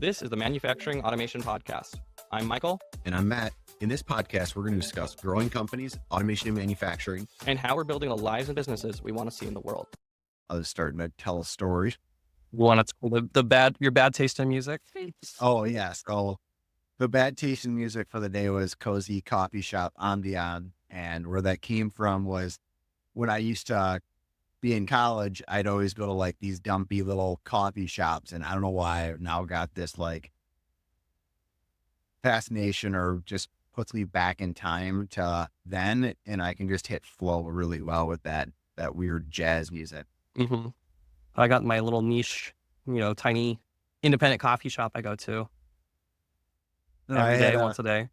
This is the Manufacturing Automation Podcast. I'm Michael. And I'm Matt. In this podcast, we're going to discuss growing companies, automation and manufacturing, and how we're building the lives and businesses we want to see in the world. I was starting to tell a story. Want to your bad taste in music? Oh, yes. Oh, the bad taste in music for the day was Cozy Coffee Shop Ambiance. And where that came from was when I used to be in college, I'd always go to like these dumpy little coffee shops. And I don't know why I've now got this like fascination or just puts me back in time to then. And I can just hit flow really well with that weird jazz music. Mm-hmm. I got my little niche, tiny independent coffee shop I go to every day, once a day.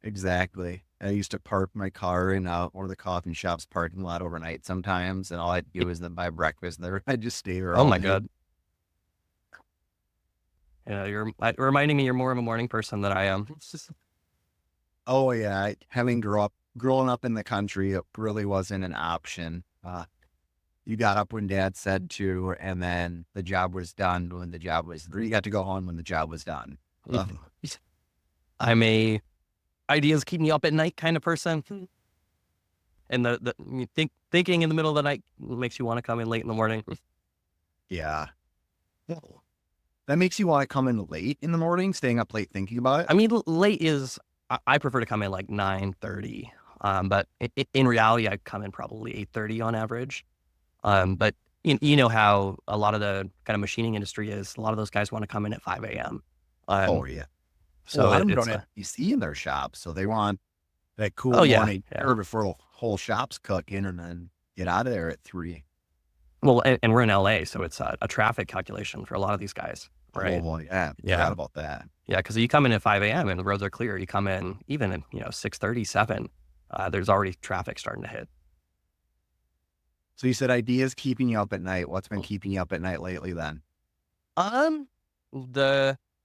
Exactly. I used to park my car in one of the coffee shops parking lot overnight sometimes, and all I'd do is then buy breakfast there. I'd just stay there. Oh my God. Yeah, you're reminding me you're more of a morning person than I am. Oh yeah. Growing up in the country, it really wasn't an option. You got up when Dad said to, and then the job was done when the job was, or you got to go home when the job was done. I'm a ideas keep me up at night kind of person. And thinking in the middle of the night makes you want to come in late in the morning. Yeah. That makes you want to come in late in the morning, staying up late thinking about it? I mean, late is, I prefer to come in like 9:30. But in reality, I come in probably 8:30 on average. But you know how a lot of the kind of machining industry is. A lot of those guys want to come in at 5 a.m. Oh yeah. So a lot of them don't have PC in their shop, so they want that cool morning air before the whole shop's cooking, and then get out of there at 3. Well, and we're in LA, so it's a traffic calculation for a lot of these guys, right? Oh, well, yeah. Forgot about that. Yeah, because you come in at 5 a.m. and the roads are clear. You come in even at 6:30, 7. There's already traffic starting to hit. So you said ideas keeping you up at night. What's been keeping you up at night lately then?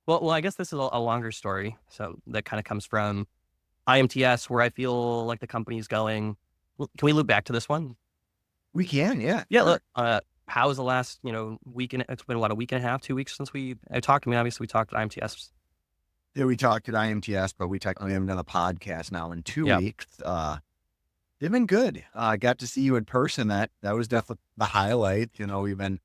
Well, I guess this is a longer story. So that kind of comes from IMTS, where I feel like the company's going. Can we loop back to this one? We can, yeah. Yeah. Sure. Look, how was the last, week? It's been a week and a half, 2 weeks since I talked. I mean, obviously we talked at IMTS. Yeah, we talked at IMTS, but we technically haven't done a podcast now in 2 weeks. They've been good. I got to see you in person. That was definitely the highlight. We've been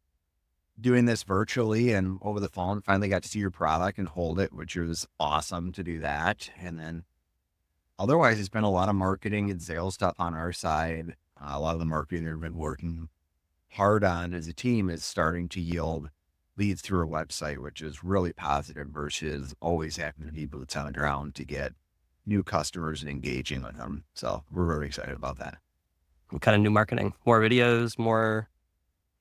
doing this virtually and over the phone. Finally got to see your product and hold it, which was awesome to do that. And then otherwise, it's been a lot of marketing and sales stuff on our side. A lot of the marketing that we've been working hard on as a team is starting to yield leads through our website, which is really positive versus always having to be boots on the ground to get new customers and engaging with them. So we're really excited about that. What kind of new marketing? More videos, more?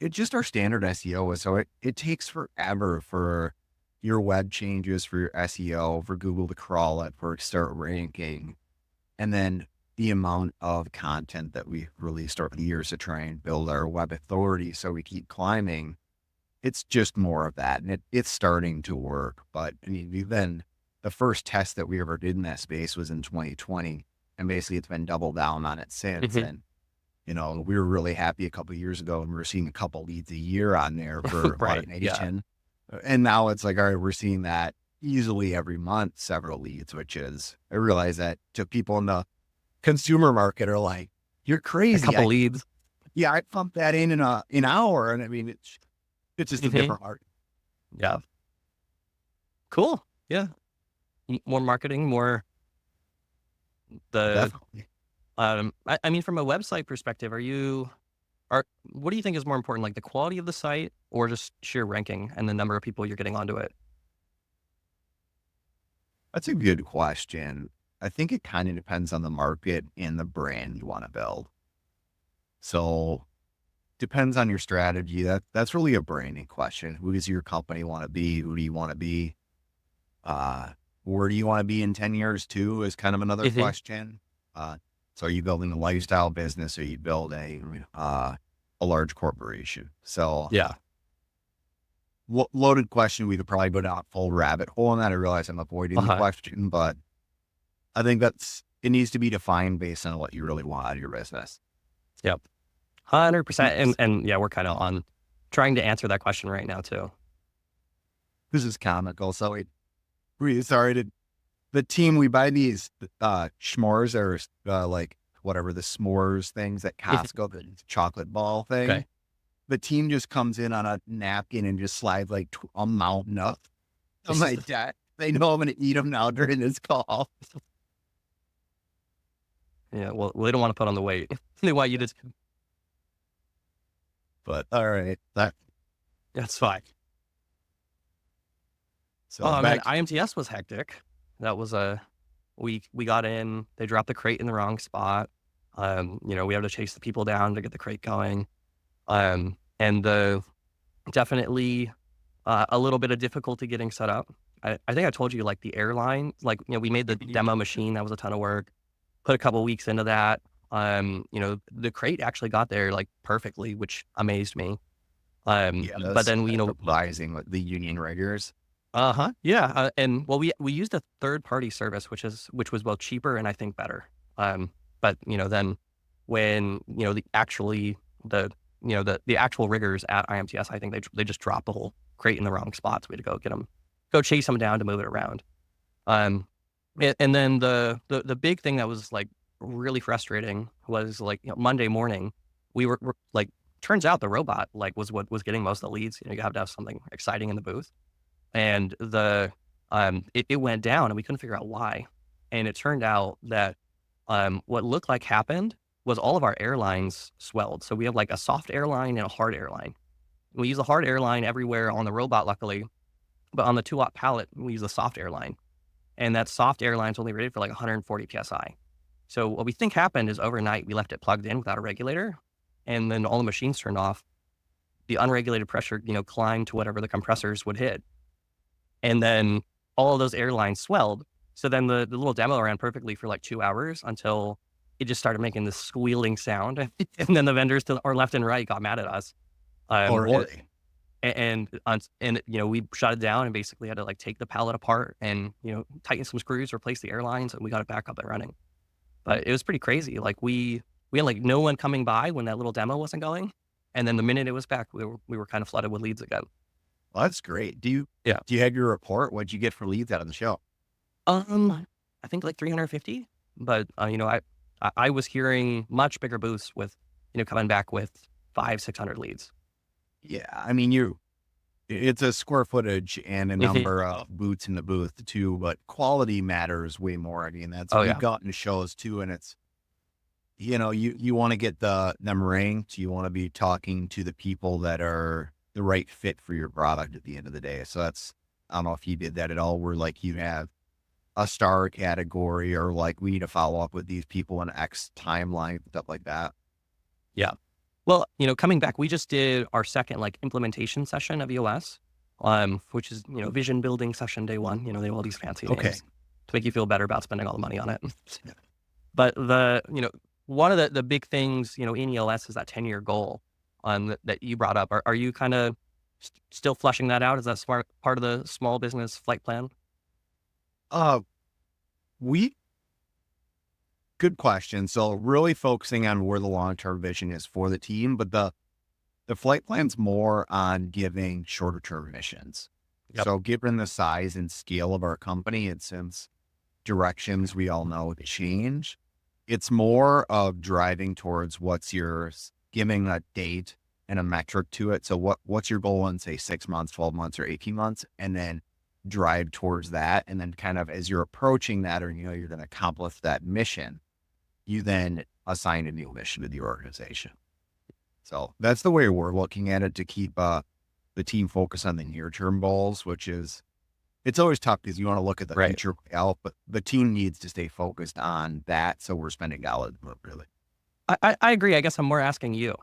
It's just our standard SEO. So it takes forever for your web changes, for your SEO, for Google to crawl it, for it to start ranking. And then the amount of content that we released over the years to try and build our web authority so we keep climbing. It's just more of that. And it's starting to work. But I mean, the first test that we ever did in that space was in 2020. And basically it's been double down on it since. Mm-hmm. And, we were really happy a couple of years ago and we were seeing a couple leads a year on there for automation. Yeah. And now it's like, all right, we're seeing that easily every month, several leads, which is, I realize that to people in the consumer market are like, you're crazy. A couple leads. Yeah. I pumped that in an hour. And I mean, it's just a different market. Yeah. Cool. Yeah. More marketing, more Definitely. I mean, from a website perspective, what do you think is more important, like the quality of the site or just sheer ranking and the number of people you're getting onto it? That's a good question. I think it kind of depends on the market and the brand you want to build. So depends on your strategy. That's really a branding question. Who does your company want to be? Who do you want to be? Where do you want to be in 10 years too is kind of another question. So are you building a lifestyle business or you build a large corporation? So yeah, loaded question. We could probably go down a full rabbit hole on that. I realize I'm avoiding the question, but I think it needs to be defined based on what you really want out of your business. Yep. 100%. And yeah, we're kind of on trying to answer that question right now too. this is comical. So we started the team. We buy these s'mores or like whatever the s'mores things at Costco, the chocolate ball thing. Okay. The team just comes in on a napkin and just slides like a mountain up on my deck. They know I'm going to eat them now during this call. Yeah, well, they don't want to put on the weight. They want you to. But all right, That's fine. so Oh man, back. IMTS was hectic. That was we got in. They dropped the crate in the wrong spot. We had to chase the people down to get the crate going. And the definitely a little bit of difficulty getting set up. I think I told you like the airline, like we made the demo machine. That was a ton of work. Put a couple weeks into that. The crate actually got there like perfectly, which amazed me. Yeah, But that's then advising with the union riggers. yeah, and well, we used a third party service, which was both cheaper and I think better. But then when the actual riggers at IMTS, I think they just dropped the whole crate in the wrong spots. We had to go chase them down to move it around. Um, and then the big thing that was like really frustrating was like Monday morning, we're like turns out the robot like was what was getting most of the leads. You have to have something exciting in the booth, and it went down and we couldn't figure out why. And it turned out that what looked like happened was all of our airlines swelled. So we have like a soft airline and a hard airline. We use the hard airline everywhere on the robot, luckily, but on the 2-watt pallet, we use the soft airline. And that soft airline's only rated for like 140 psi. So what we think happened is overnight we left it plugged in without a regulator, and then all the machines turned off. The unregulated pressure, climbed to whatever the compressors would hit, and then all of those airlines swelled. So then the little demo ran perfectly for like 2 hours until it just started making this squealing sound. And then the vendors to our left and right got mad at us. Oh, Um, really? we shut it down and basically had to like take the pallet apart and, tighten some screws, replace the airlines, and we got it back up and running. But it was pretty crazy. Like we had like no one coming by when that little demo wasn't going. And then the minute it was back, we were kind of flooded with leads again. Well, that's great. Yeah. Do you have your report? What'd you get for leads out of the show? I think like 350, but I was hearing much bigger booths with, coming back with 500-600 leads. Yeah, I mean, it's a square footage and a Mhm. number of boots in the booth too, but quality matters way more. I mean, Oh we've yeah. gotten shows too, and it's, you want to get them ranked. You want to be talking to the people that are the right fit for your product at the end of the day. So I don't know if you did that at all, where like you have a star category or like we need to follow up with these people in X timeline, stuff like that. Yeah. Well, coming back, we just did our second like implementation session of EOS, which is, vision building session day one. They have all these fancy Okay. names to make you feel better about spending all the money on it. But one of the big things, in EOS is that 10-year goal that you brought up. Are you kind of still fleshing that out? Is that part of the small business flight plan? Uh, we Good question. So really focusing on where the long-term vision is for the team, but the flight plan's more on giving shorter term missions. Yep. So given the size and scale of our company, and since directions we all know change, it's more of driving towards what's yours, giving a date and a metric to it. So what's your goal in say 6 months, 12 months, or 18 months, and then drive towards that. And then kind of as you're approaching that, or you're going to accomplish that mission, you then assign a new mission to the organization. So that's the way we're looking at it, to keep the team focused on the near term goals, which is, it's always tough because you want to look at the Right. future out, but the team needs to stay focused on that. So we're spending dollars really. I agree. I guess I'm more asking you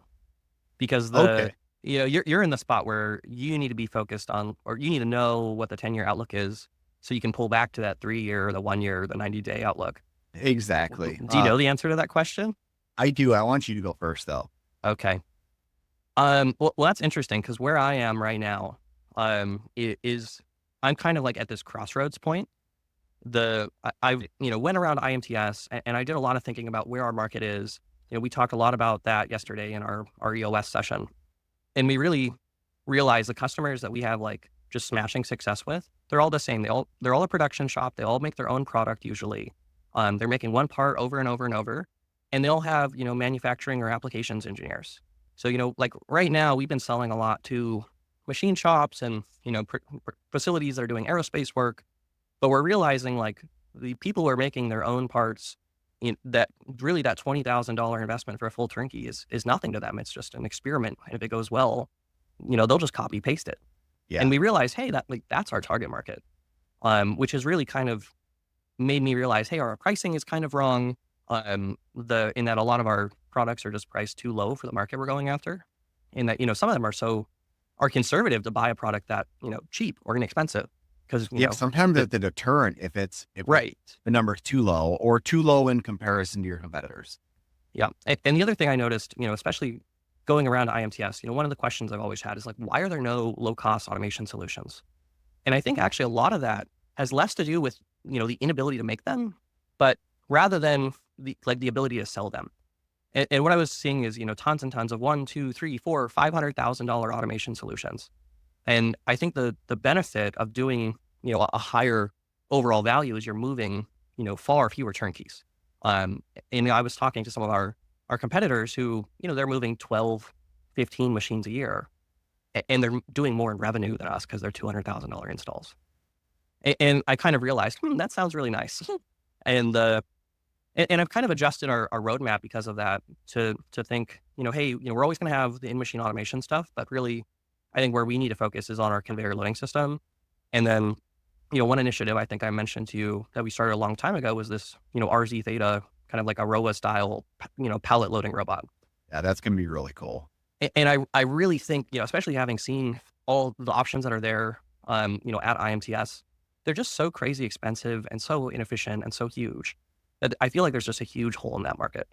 because Okay. you're in the spot where you need to be focused on, or you need to know what the 10-year outlook is so you can pull back to that 3-year, the 1-year, the 90-day outlook. Exactly. Do you know the answer to that question? I do. I want you to go first though. Okay. Well, that's interesting because where I am right now, is I'm kind of like at this crossroads point. I went around IMTS and I did a lot of thinking about where our market is. We talked a lot about that yesterday in our EOS session, and we really realized the customers that we have like just smashing success with, they're all the same. They're all a production shop. They all make their own product usually. They're making one part over and over and over, and they all have, manufacturing or applications engineers. So, like right now, we've been selling a lot to machine shops and, facilities that are doing aerospace work, but we're realizing like the people who are making their own parts, that really that $20,000 investment for a full turnkey is nothing to them. It's just an experiment. And if it goes well, they'll just copy paste it. And Yeah. we realize, hey, that's our target market, which has really kind of made me realize, hey, our pricing is kind of wrong. In that a lot of our products are just priced too low for the market we're going after. In that, some of them are conservative to buy a product that, cheap or inexpensive. Because, Yeah. Sometimes the it's the deterrent if right. the number is too low or too low in comparison to your competitors. Yeah. And the other thing I noticed, especially going around to IMTS, one of the questions I've always had is like, why are there no low cost automation solutions? And I think actually a lot of that has less to do with, the inability to make them, but rather than the ability to sell them. And what I was seeing is, tons and tons of one, two, three, four, $500,000 automation solutions. And I think the benefit of doing, a higher overall value is you're moving, far fewer turnkeys. And I was talking to some of our competitors who, they're moving 12, 15 machines a year, and they're doing more in revenue than us because they're $200,000 installs. And I kind of realized, that sounds really nice. And I've kind of adjusted our roadmap because of that to think, hey, we're always going to have the in-machine automation stuff, but really, I think where we need to focus is on our conveyor loading system. And then, one initiative I think I mentioned to you that we started a long time ago was this, RZ Theta, kind of like a ROA style, pallet loading robot. Yeah. That's going to be really cool. And I really think, especially having seen all the options that are there, at IMTS, they're just so crazy expensive and so inefficient and so huge that I feel like there's just a huge hole in that market.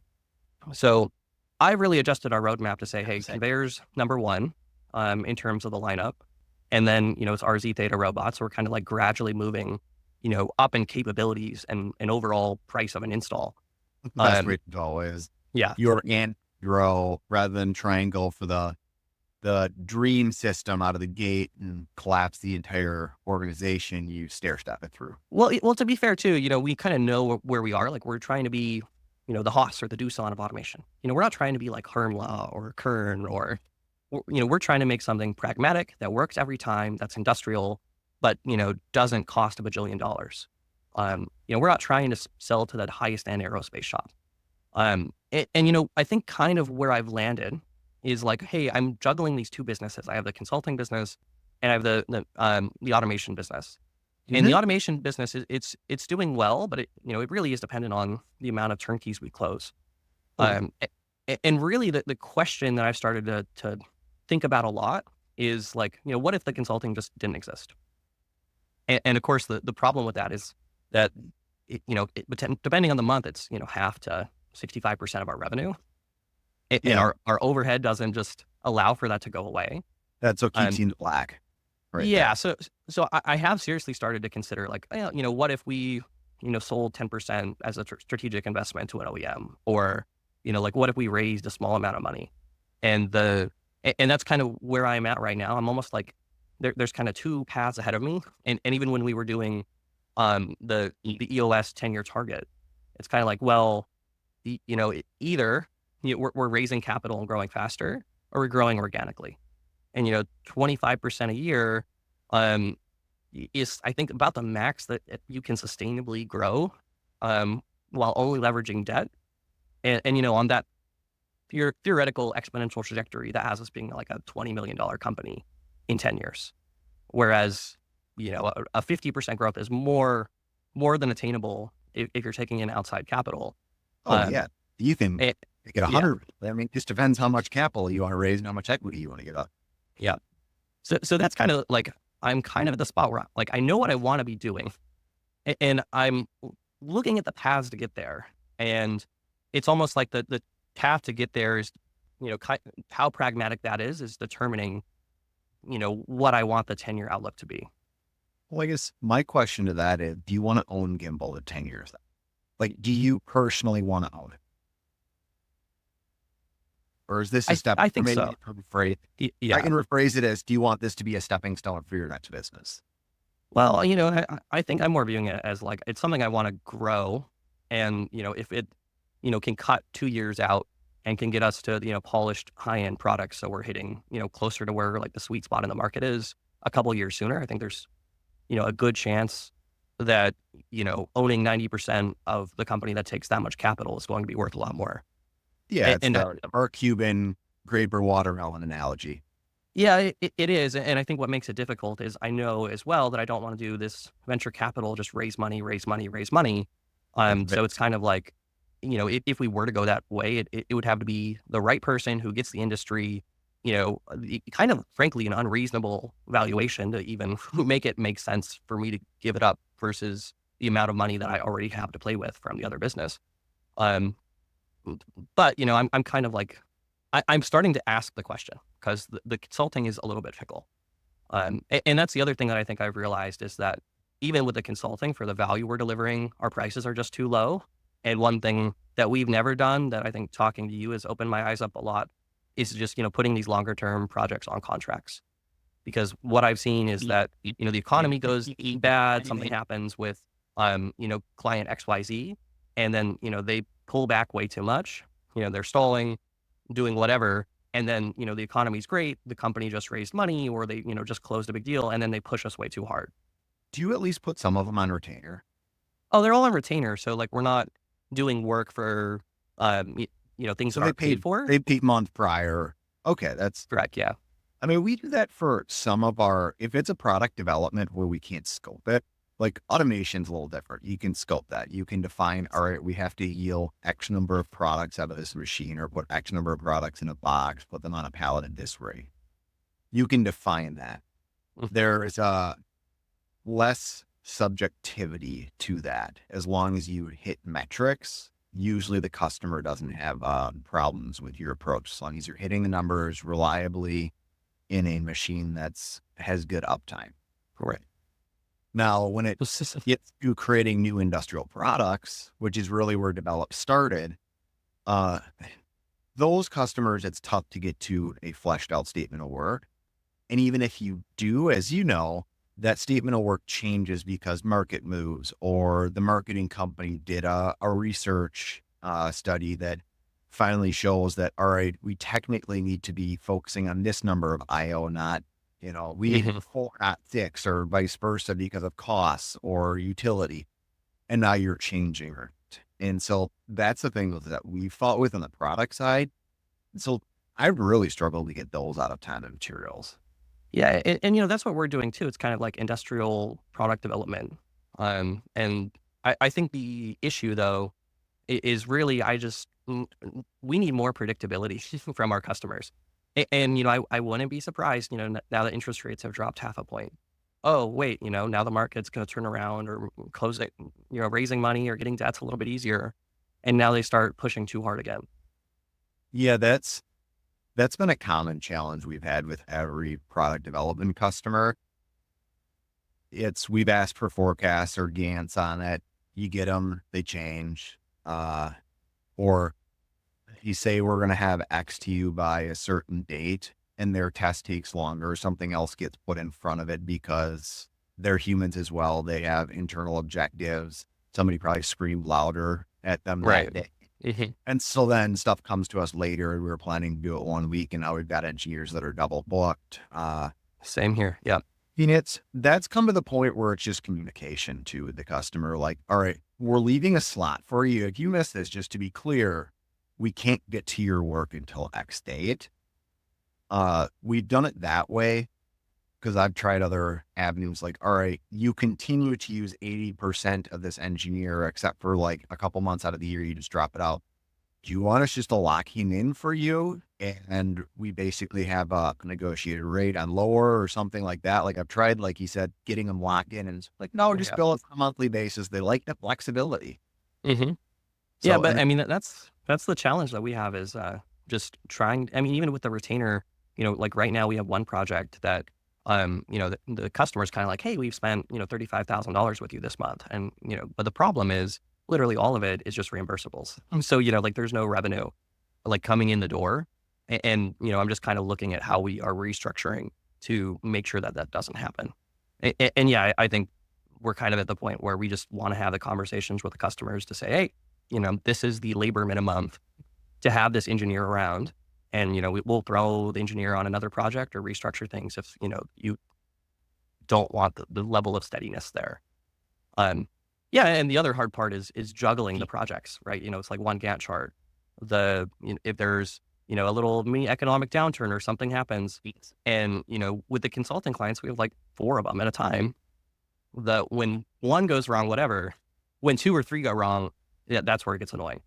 So I really adjusted our roadmap to say, hey, conveyors number one, in terms of the lineup. And then, it's RZ Theta robots. We're kind of like gradually moving, up in capabilities and overall price of an install. The best way to go is Yeah. your and grow rather than try and go for the dream system out of the gate and collapse the entire organization. You stair step it through. Well, to be fair too, we kind of know where we are. Like we're trying to be, the Haas or the Doosan of automation. We're not trying to be like Hermla or Kern or, we're trying to make something pragmatic that works every time, that's industrial, but, doesn't cost a bajillion dollars. We're not trying to sell to that highest end aerospace shop. I think kind of where I've landed is like, hey, I'm juggling these two businesses. I have the consulting business and I have the automation business. And the automation business is it's doing well, but it really is dependent on the amount of turnkeys we close. And really the question that I've started to think about a lot is like, what if the consulting just didn't exist? And of course, the problem with that is that, depending on the month, it's, half to 65% of our revenue. And our overhead doesn't just allow for that to go away. That's what keeps you in the black. Right. Yeah. So I have seriously started to consider like, what if we, sold 10% as a strategic investment to an OEM, or, like what if we raised a small amount of money? And that's kind of where I'm at right now. I'm almost like there's kind of two paths ahead of me. And even when we were doing the EOS 10-year target, it's kind of like, well, either we're raising capital and growing faster, or we're growing organically. And 25% a year is, I think, about the max that you can sustainably grow while only leveraging debt. And on that theoretical exponential trajectory, that has us being like a $20 million company in 10 years. Whereas, a 50% growth is more than attainable if you're taking in outside capital. Yeah. You can get 100. Yeah. I mean, it just depends how much capital you want to raise and how much equity you want to get up. Yeah. So that's kind of like, I'm kind of at the spot where like, I know what I want to be doing, and I'm looking at the paths to get there. And it's almost like the path to get there is, how pragmatic that is determining, what I want the 10-year outlook to be. Well, I guess my question to that is, do you want to own Gimbal in 10 years? Like, do you personally want to own it? Or is this a step, I or think maybe so. I Yeah. can rephrase it as, do you want this to be a stepping stone for your next business? Well, I think I'm more viewing it as like it's something I want to grow, and if it can cut 2 years out and can get us to polished high end products, so we're hitting closer to where like the sweet spot in the market is a couple years sooner. I think there's a good chance that owning 90% of the company that takes that much capital is going to be worth a lot more. Yeah, And, it's and the Mark Cuban grape or watermelon analogy. yeah, it is. And I think what makes it difficult is I know as well that I don't want to do this venture capital, just raise money, raise money, raise money. It's So it's kind of like, if we were to go that way, it would have to be the right person who gets the industry, kind of frankly, an unreasonable valuation to even make it make sense for me to give it up versus the amount of money that I already have to play with from the other business. Um, but I'm kind of like, I'm starting to ask the question because the consulting is a little bit fickle. And that's the other thing that I think I've realized is that even with the consulting for the value we're delivering, our prices are just too low. And one thing that we've never done that I think talking to you has opened my eyes up a lot is just, putting these longer term projects on contracts. Because what I've seen is that, the economy goes bad, something happens with, client XYZ, and then, they pull back way too much. They're stalling, doing whatever. And then, the economy's great. The company just raised money or they, just closed a big deal and then they push us way too hard. Do you at least put some of them on retainer? Oh, they're all on retainer. So like we're not doing work for, things So that aren't paid for. they paid month prior. Okay, that's, Correct. Yeah. I mean, we do that for some of our, if it's a product development where we can't scope it, like automation's a little different. You can scope that. You can define, all right, we have to yield X number of products out of this machine or put X number of products in a box, put them on a pallet at this rate. You can define that. Mhm. There is less subjectivity to that. As long as you hit metrics, usually the customer doesn't have problems with your approach. As long as you're hitting the numbers reliably in a machine that's has good uptime. Right. Now, when it gets to creating new industrial products, which is really where develop started, uh, those customers, it's tough to get to a fleshed out statement of work. And even if you do, as you know, that statement of work changes because market moves or the marketing company did a research study that finally shows that, all right, we technically need to be focusing on this number of IO, not, we need Mhm. 4, not 6 or vice versa because of costs or utility. And now you're changing it. And so that's the thing that we fought with on the product side. So I really struggled to get those out of time and materials. Yeah. And, that's what we're doing too. It's kind of like industrial product development. And I think the issue though is really, we need more predictability from our customers. And, I wouldn't be surprised, now that interest rates have dropped half a point. Oh, wait, now the market's going to turn around or close it, raising money or getting debt's a little bit easier. And now they start pushing too hard again. Yeah, that's been a common challenge we've had with every product development customer. We've asked for forecasts or Gants on it. You get them, they change. Or you say we're going to have X to you by a certain date and their test takes longer. Something else gets put in front of it because they're humans as well. They have internal objectives. Somebody probably screamed louder at them that Right. day. Mhm. And so then stuff comes to us later. We were planning to do it 1 week and now we've got engineers that are double booked. Same here. Yeah. And that's come to the point where it's just communication to the customer. Like, all right, we're leaving a slot for you. If you miss this, just to be clear, we can't get to your work until X date. We've done it that way because I've tried other avenues. Like, all right, you continue to use 80% of this engineer, except for like a couple months out of the year, you just drop it out. Do you want us just to lock him in for you? And we basically have a negotiated rate on lower or something like that. Like I've tried, like he said, getting them locked in and it's like, no, just Yeah. bill it on a monthly basis. They like the flexibility. Hmm. Yeah. So, But and I mean, that's the challenge that we have is just trying. I mean, even with the retainer, like right now we have one project that, the customer's kind of like, hey, we've spent, $35,000 with you this month. And, but the problem is literally all of it is just reimbursables. So, like there's no revenue like coming in the door. And, I'm just kind of looking at how we are restructuring to make sure that that doesn't happen. And yeah, I think we're kind of at the point where we just want to have the conversations with the customers to say, hey, this is the labor minimum to have this engineer around. And, we'll throw the engineer on another project or restructure things if, you don't want the level of steadiness there. Um, yeah, and the other hard part is juggling the projects, right? It's like one Gantt chart. If there's a little mini economic downturn or something happens, and with the consulting clients, we have like 4 of them at a time. That when one goes wrong, whatever, when 2 or 3 go wrong, yeah, that's where it gets annoying.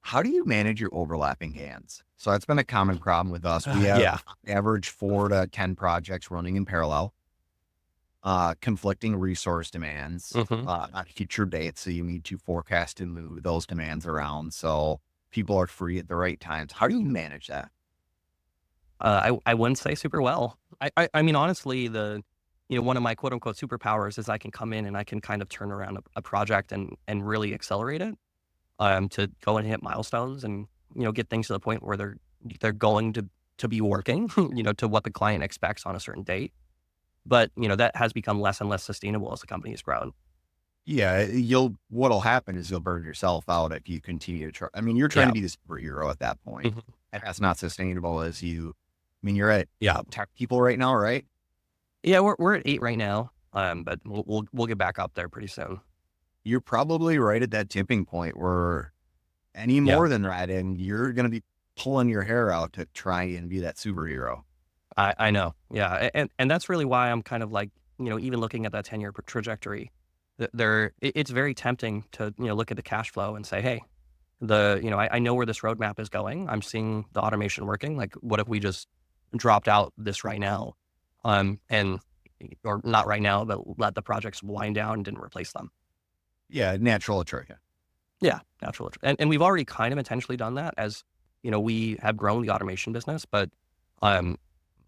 How do you manage your overlapping hands? So that's been a common problem with us. We have Yeah. average 4 to 10 projects running in parallel, conflicting resource demands, hmm on future dates. So you need to forecast and move those demands around so people are free at the right times. How do you manage that? I wouldn't say super well. I mean, honestly, one of my quote unquote superpowers is I can come in and I can kind of turn around a project and really accelerate it, to go and hit milestones and, get things to the point where they're going to be working, to what the client expects on a certain date. But, that has become less and less sustainable as the company has grown. Yeah, what'll happen is you'll burn yourself out if you continue to try. I mean, you're trying Yeah. to be the superhero at that point. Mhm. And that's not sustainable I mean, you're at Yeah. tech people right now, right? Yeah, we're at 8 right now, but we'll get back up there pretty soon. You're probably right at that tipping point where any Yeah. more than that, and you're going to be pulling your hair out to try and be that superhero. I know. Yeah, and that's really why I'm kind of like, even looking at that 10-year trajectory, it's very tempting to, look at the cash flow and say, "Hey, I know where this roadmap is going. I'm seeing the automation working. Like, what if we just dropped out this right now, and or not right now, but let the projects wind down and didn't replace them." Yeah, natural attrition. Yeah, natural. And we've already kind of intentionally done that as, we have grown the automation business, but um,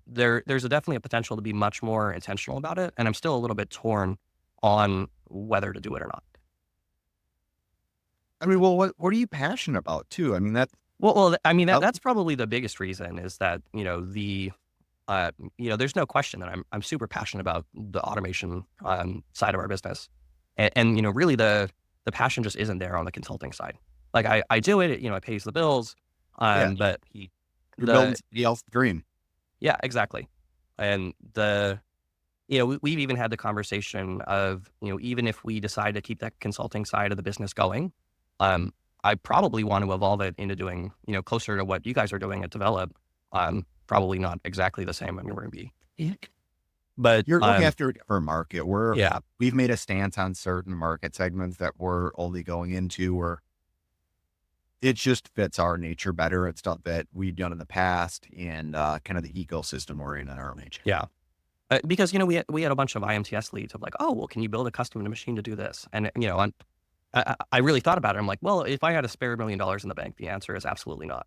there's definitely a potential to be much more intentional about it, and I'm still a little bit torn on whether to do it or not. I mean, well, what are you passionate about too? I mean, Well, I mean oh, that's probably the biggest reason is that there's no question that I'm super passionate about the automation side of our business, and really the passion just isn't there on the consulting side. Like I do it, it pays the bills, yeah, but you're building the somebody else's dream. yeah, exactly, and we've even had the conversation of, even if we decide to keep that consulting side of the business going, um, I probably want to evolve it into doing, closer to what you guys are doing at Develop. Probably not exactly the same. I mean, we're going to be, but You're going after a different market. yeah, We've made a stance on certain market segments that we're only going into where it just fits our nature better. It's stuff that we've done in the past and kind of the ecosystem we're in our nature. yeah. Because we had a bunch of IMTS leads of like, oh well, can you build a custom machine to do this? And I really thought about it. I'm like, well, if I had a spare $1 million in the bank, the answer is absolutely not.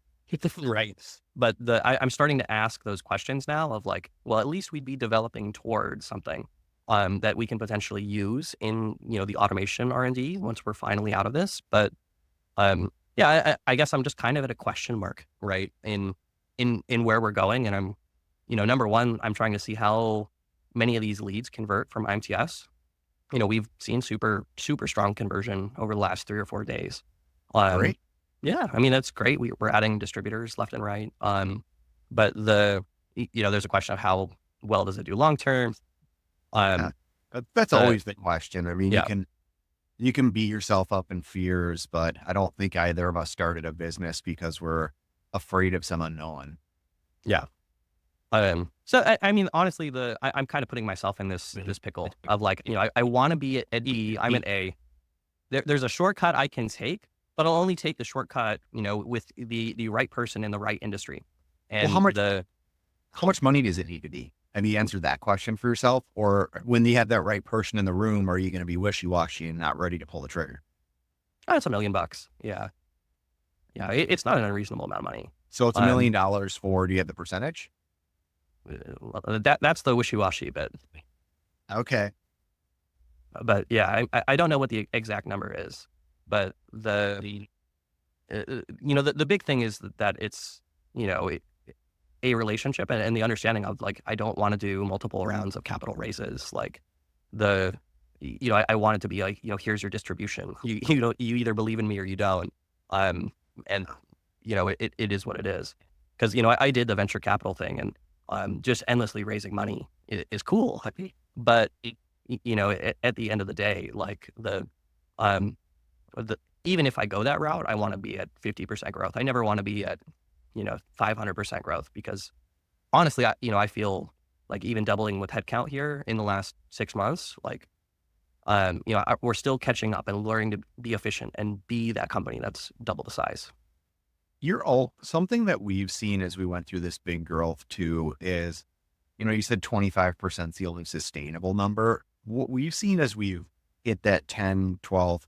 Right. But I'm starting to ask those questions now of like, well, at least we'd be developing towards something that we can potentially use in, the automation R&D once we're finally out of this. But yeah, I guess I'm just kind of at a question mark, right? In where we're going. And I'm, number one, I'm trying to see how many of these leads convert from IMTS. We've seen super, super strong conversion over the last 3 or 4 days. Um, Great. yeah, I mean, that's great. We're adding distributors left and right. But there's a question of how well does it do long term? Yeah. Um, That's the always the question. I mean, Yeah, you can beat yourself up in fears, but I don't think either of us started a business because we're afraid of some unknown. yeah. So I mean, honestly, I'm kind of putting myself in this pickle of like, I want to be at E, I'm at A. There's a shortcut I can take, but I'll only take the shortcut, with the right person in the right industry. Well, And how much money does it need to be? Have you answered that question for yourself? Or when you have that right person in the room, are you going to be wishy-washy and not ready to pull the trigger? it's $1 million. Yeah. Yeah. It's not an unreasonable amount of money. So it's $1 Um, million for, do you have the percentage? that's the wishy-washy bit. Okay. Yeah, I don't know what the exact number is, but the big thing is that it's, you know, a relationship and the understanding of like, I don't want to do multiple rounds of capital raises. Like the, I want it to be like, here's your distribution. You either believe in me or you don't. Um, and it is what it is. Cause I did the venture capital thing and, just endlessly raising money is cool. But at the end of the day, like um, even if I go that route, I want to be at 50% growth. I never want to be at, 500% growth because honestly, I feel like even doubling with headcount here in the last 6 months, like, we're still catching up and learning to be efficient and be that company that's double the size. You're all something that we've seen as we went through this big growth too is, you said 25% is the only sustainable number. What we've seen as we've hit that 10, 12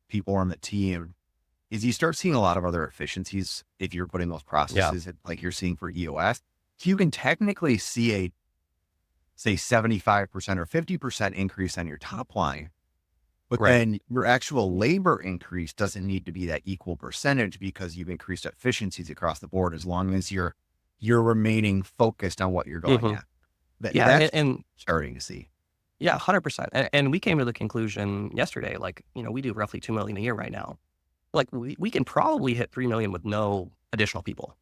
people on the team is you start seeing a lot of other efficiencies if you're putting those Yeah. processes like you're seeing for EOS. So you can technically see a, say, 75% or 50% increase on your top line. But Right. then your actual labor increase doesn't need to be that equal percentage because you've increased efficiencies across the board as long as you're remaining focused on what you're going Hmm. at. That Yeah. that's And starting to see. yeah, 100%. And we came to the conclusion yesterday, like, we do roughly 2 million a year right now. Like we can probably hit 3 million with no additional people.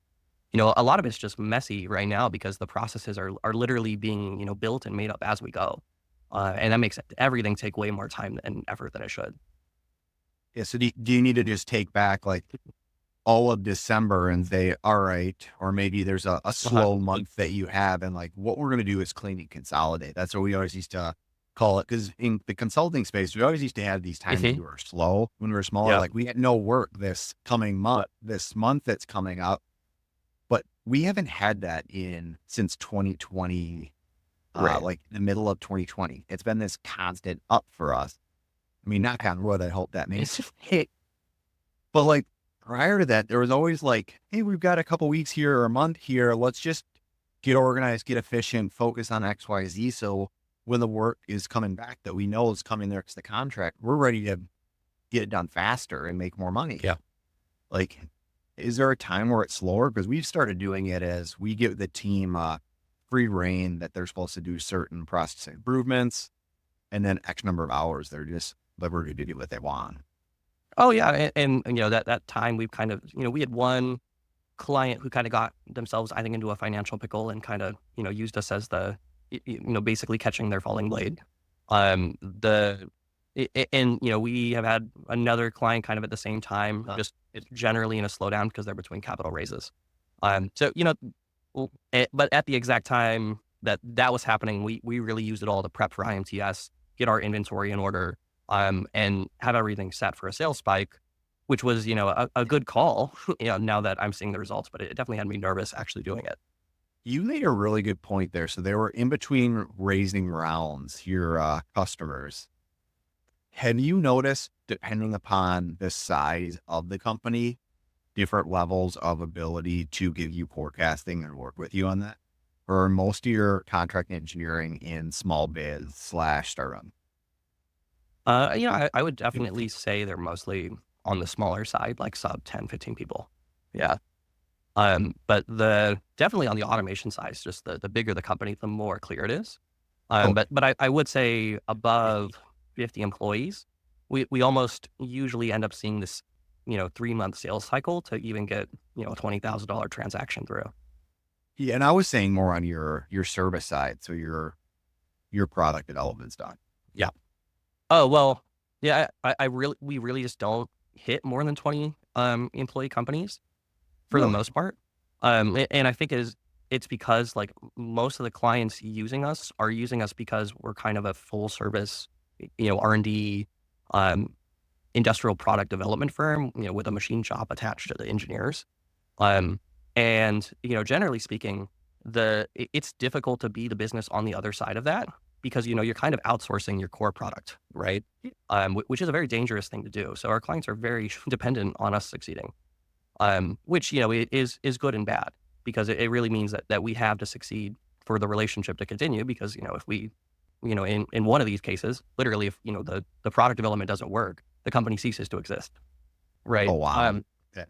A lot of it's just messy right now because the processes are literally being, built and made up as we go. And that makes everything take way more time and effort than it should. Yeah. So do you need to just take back like all of December and say, all right, or maybe there's a Uh-huh. slow month that you have and like what we're going to do is clean and consolidate. That's what we always used to call it. Cause in the consulting space, we always used to have these times when Mhm. we were slow, when we were smaller, Yeah. like we had no work this coming month, this month that's coming up, but we haven't had that since 2020, Right. like the middle of 2020. It's been this constant up for us. I mean, knock on wood, I hope that makes it. But like prior to that, there was always like, hey, we've got a couple weeks here or a month here. Let's just get organized, get efficient, focus on XYZ. So when the work is coming back that we know is coming there because the contract, we're ready to get it done faster and make more money. Yeah. Like, is there a time where it's slower? Because we've started doing it as we give the team free reign that they're supposed to do certain process improvements and then X number of hours. They're just liberty to do what they want. Oh yeah. And that time we've kind of, we had one client who kind of got themselves, I think, into a financial pickle and kind of, used us as basically catching their falling blade. The and we have had another client kind of at the same time, just generally in a slowdown because they're between capital raises. So but at the exact time that was happening, we really used it all to prep for IMTS, get our inventory in order, and have everything set for a sales spike, which was a good call. Now that I'm seeing the results, but it definitely had me nervous actually doing it. You made a really good point there. So they were in between raising rounds, your customers. Have you noticed, depending upon the size of the company, different levels of ability to give you forecasting and work with you on that? Or are most of your contract engineering in small biz / startup? I would definitely say they're mostly on the smaller side, like sub 10, 15 people. Yeah. But definitely on the automation side, it's just the bigger the company, the more clear it is. Okay. But I would say above 50 employees, we almost usually end up seeing this, 3-month sales cycle to even get, a $20,000 transaction through. Yeah. And I was saying more on your service side. So your product development's done. Yeah. Oh, well, yeah, we really just don't hit more than 20 employee companies for the Really? most part. And I think it's because like most of the clients using us are using us because we're kind of a full service, R&D, um, industrial product development firm, with a machine shop attached to the engineers. Um, and generally speaking, it's difficult to be the business on the other side of that because you're kind of outsourcing your core product, right? Which is a very dangerous thing to do. So our clients are very dependent on us succeeding, which it is good and bad because it really means that we have to succeed for the relationship to continue. Because if we, in one of these cases, literally, if the product development doesn't work, the company ceases to exist, right? Oh, wow. Okay.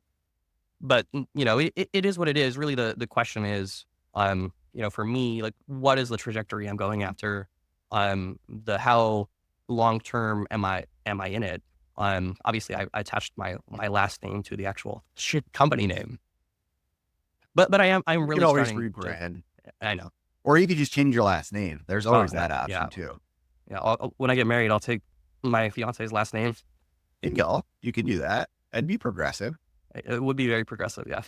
But it is what it is. Really, the question is, For me, like, what is the trajectory I'm going after? The how long term am I in it? Obviously I attached my last name to the actual shit company name, but I'm You can really always starting to. rebrand, I know. or you could just change your last name. There's always No, that yeah, option too. yeah. When I get married, I'll take my fiance's last name. You could do that and be progressive. It would be very progressive. Yeah.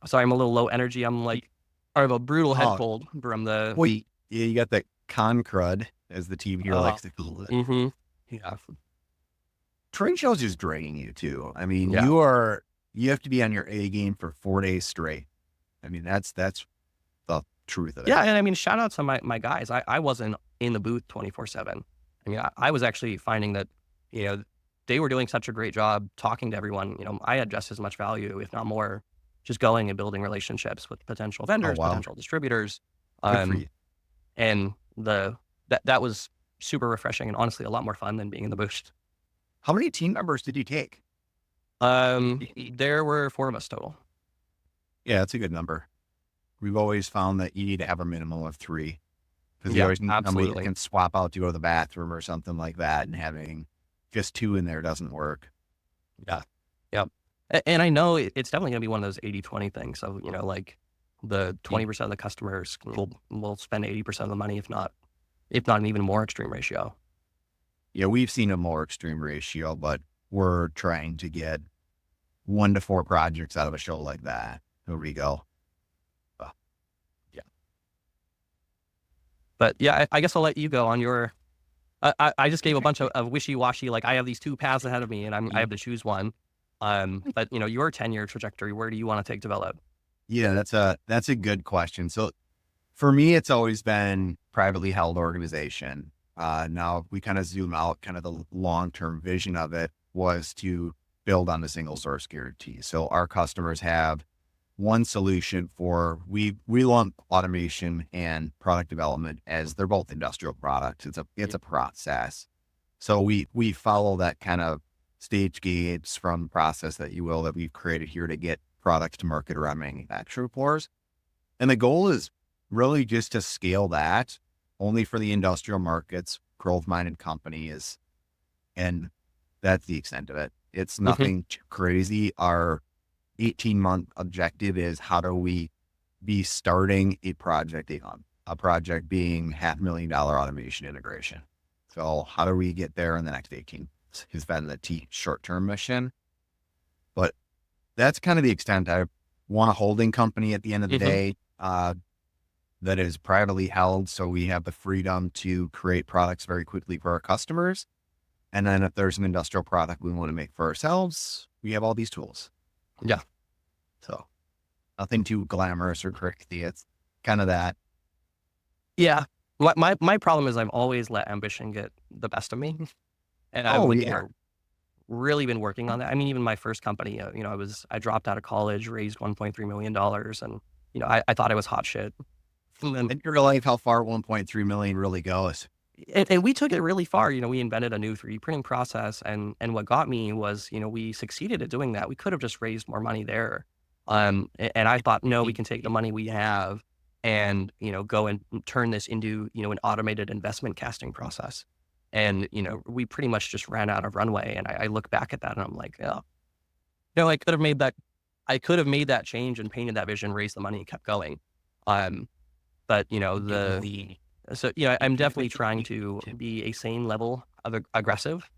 Sorry, I'm a little low energy. I have a brutal head Oh, cold from the. well, you got the con crud, as the team here Uh, likes to call it. mm-hmm. Yeah. Trade shows just drain you too. I mean, Yeah. you have to be on your A game for 4 days straight. I mean, that's the truth of Yeah. it. And I mean, shout out to my guys. I wasn't in the booth 24/7. I mean, I was actually finding that, you know, they were doing such a great job talking to everyone. I had just as much value, if not more, just going and building relationships with potential Oh vendors, wow, potential distributors. good for Um, you. and that was super refreshing and honestly a lot more fun than being in the booth. How many team members did you take? There were 4 of us total. Yeah, that's a good number. We've always found that you need to have a minimum of three because you Yeah, always need somebody that absolutely. can swap out to go to the bathroom or something like that, and having just two in there doesn't work. Yeah. Yep. And I know it's definitely gonna be one of those 80/20 things. So, like the Yeah, 20% of the customers will spend 80% of the money, if not an even more extreme ratio. yeah, we've seen a more extreme ratio, but we're trying to get 1 to 4 projects out of a show like that. There we go. Uh, Yeah. But yeah, I guess I'll let you go on your. I just gave a bunch of wishy washy. Like I have these two paths ahead of me, and I y- have to choose one. But your 10-year trajectory, where do you want to take develop? Yeah, that's a good question. So for me, it's always been privately held organization. Now, if we kind of zoom out, kind of the long term vision of it was to build on the single source guarantee. So our customers have one solution for we lump automation and product development as they're both industrial products. It's a process. So we follow that kind of stage gates from process that you will that we've created here to get products to market around manufacturing floors. And the goal is really just to scale that only for the industrial markets, growth minded companies. And that's the extent of it. It's Hmm. nothing too crazy. Our 18-month objective is how do we be starting a project being $500,000 automation integration. So how do we get there in the next 18? Has been the short-term mission, but that's kind of the extent. I want a holding company at the end of the Hmm. day, that is privately held. So we have the freedom to create products very quickly for our customers. And then if there's an industrial product we want to make for ourselves, we have all these tools. Yeah. So nothing too glamorous or crazy. It's kind of that. Yeah. My problem is I've always let ambition get the best of me, and I've Oh yeah. really been working on that. I mean, even my first company, I dropped out of college, raised $1.3 million, and I thought I was hot shit. And then And you realize how far 1.3 million really goes. and we took it really far. We invented a new 3D printing process, and what got me was, we succeeded at doing that. We could have just raised more money there. And I thought, no, we can take the money we have and, go and turn this into, an automated investment casting process. And, we pretty much just ran out of runway. And I look back at that and I'm like, oh, I could have made that change and painted that vision, raised the money and kept going. Um, but I'm definitely trying to be a sane level of aggressive,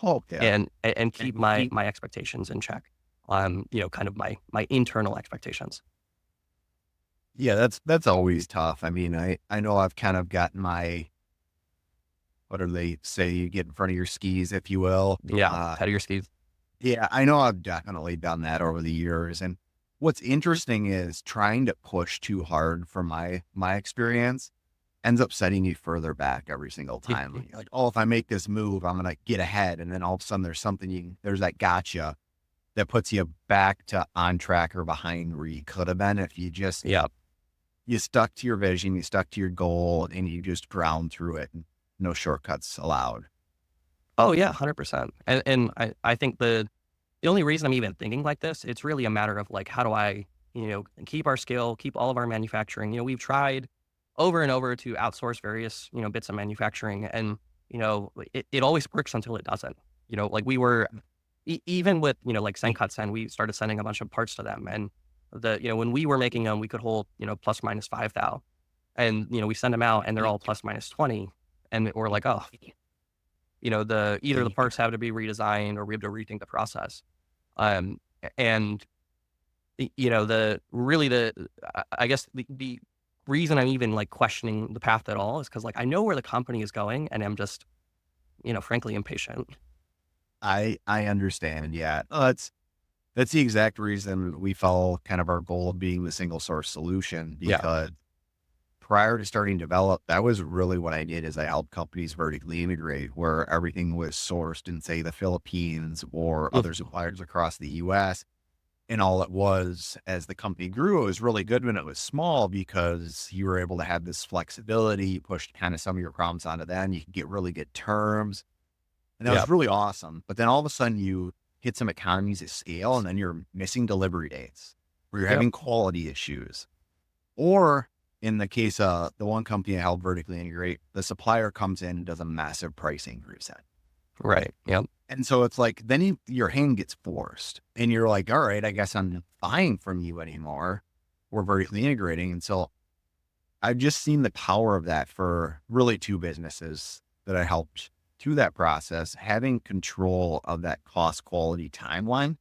Oh yeah. and keep my expectations in check. Kind of my internal expectations. Yeah, that's always tough. I mean, I know I've kind of gotten my, what do they say? You get in front of your skis, if you will. Yeah, head of your skis. Yeah, I know I've definitely done that over the years. And what's interesting is trying to push too hard for my experience ends up setting you further back every single time. You're like, oh, if I make this move, I'm gonna get ahead. And then all of a sudden there's that gotcha that puts you back to on track or behind where you could have been if you just Yeah. you stuck to your vision, you stuck to your goal, and you just ground through it. And no shortcuts allowed. Oh yeah, 100%. And I think the the only reason I'm even thinking like this, it's really a matter of like, how do I, keep our scale, keep all of our manufacturing. We've tried over and over to outsource various, bits of manufacturing, and, it always works until it doesn't. Like we were, even with, like Sencut, we started sending a bunch of parts to them. And when we were making them, we could hold, plus minus 5 thou. And, we send them out and they're all plus minus 20. And we're like, oh, either the parts have to be redesigned or we have to rethink the process. Um, and I guess the reason I'm even like questioning the path at all is because like I know where the company is going, and I'm just, frankly impatient. I understand. Yeah. That's the exact reason we follow kind of our goal of being the single source solution, Yeah. because prior to starting develop, that was really what I did is I helped companies vertically integrate where everything was sourced in, say, the Philippines or other Mhm. suppliers across the US. And all it was, as the company grew, it was really good when it was small because you were able to have this flexibility. You pushed kind of some of your problems onto them. You could get really good terms. And that Yeah. was really awesome. But then all of a sudden you hit some economies of scale and then you're missing delivery dates or you're Yep. having quality issues. Or in the case of the one company I helped vertically integrate, the supplier comes in and does a massive price increase. Right. Yep. And so it's like, then your hand gets forced and you're like, all right, I guess I'm not buying from you anymore. We're vertically integrating. And so I've just seen the power of that for really two businesses that I helped through that process. Having control of that cost quality timeline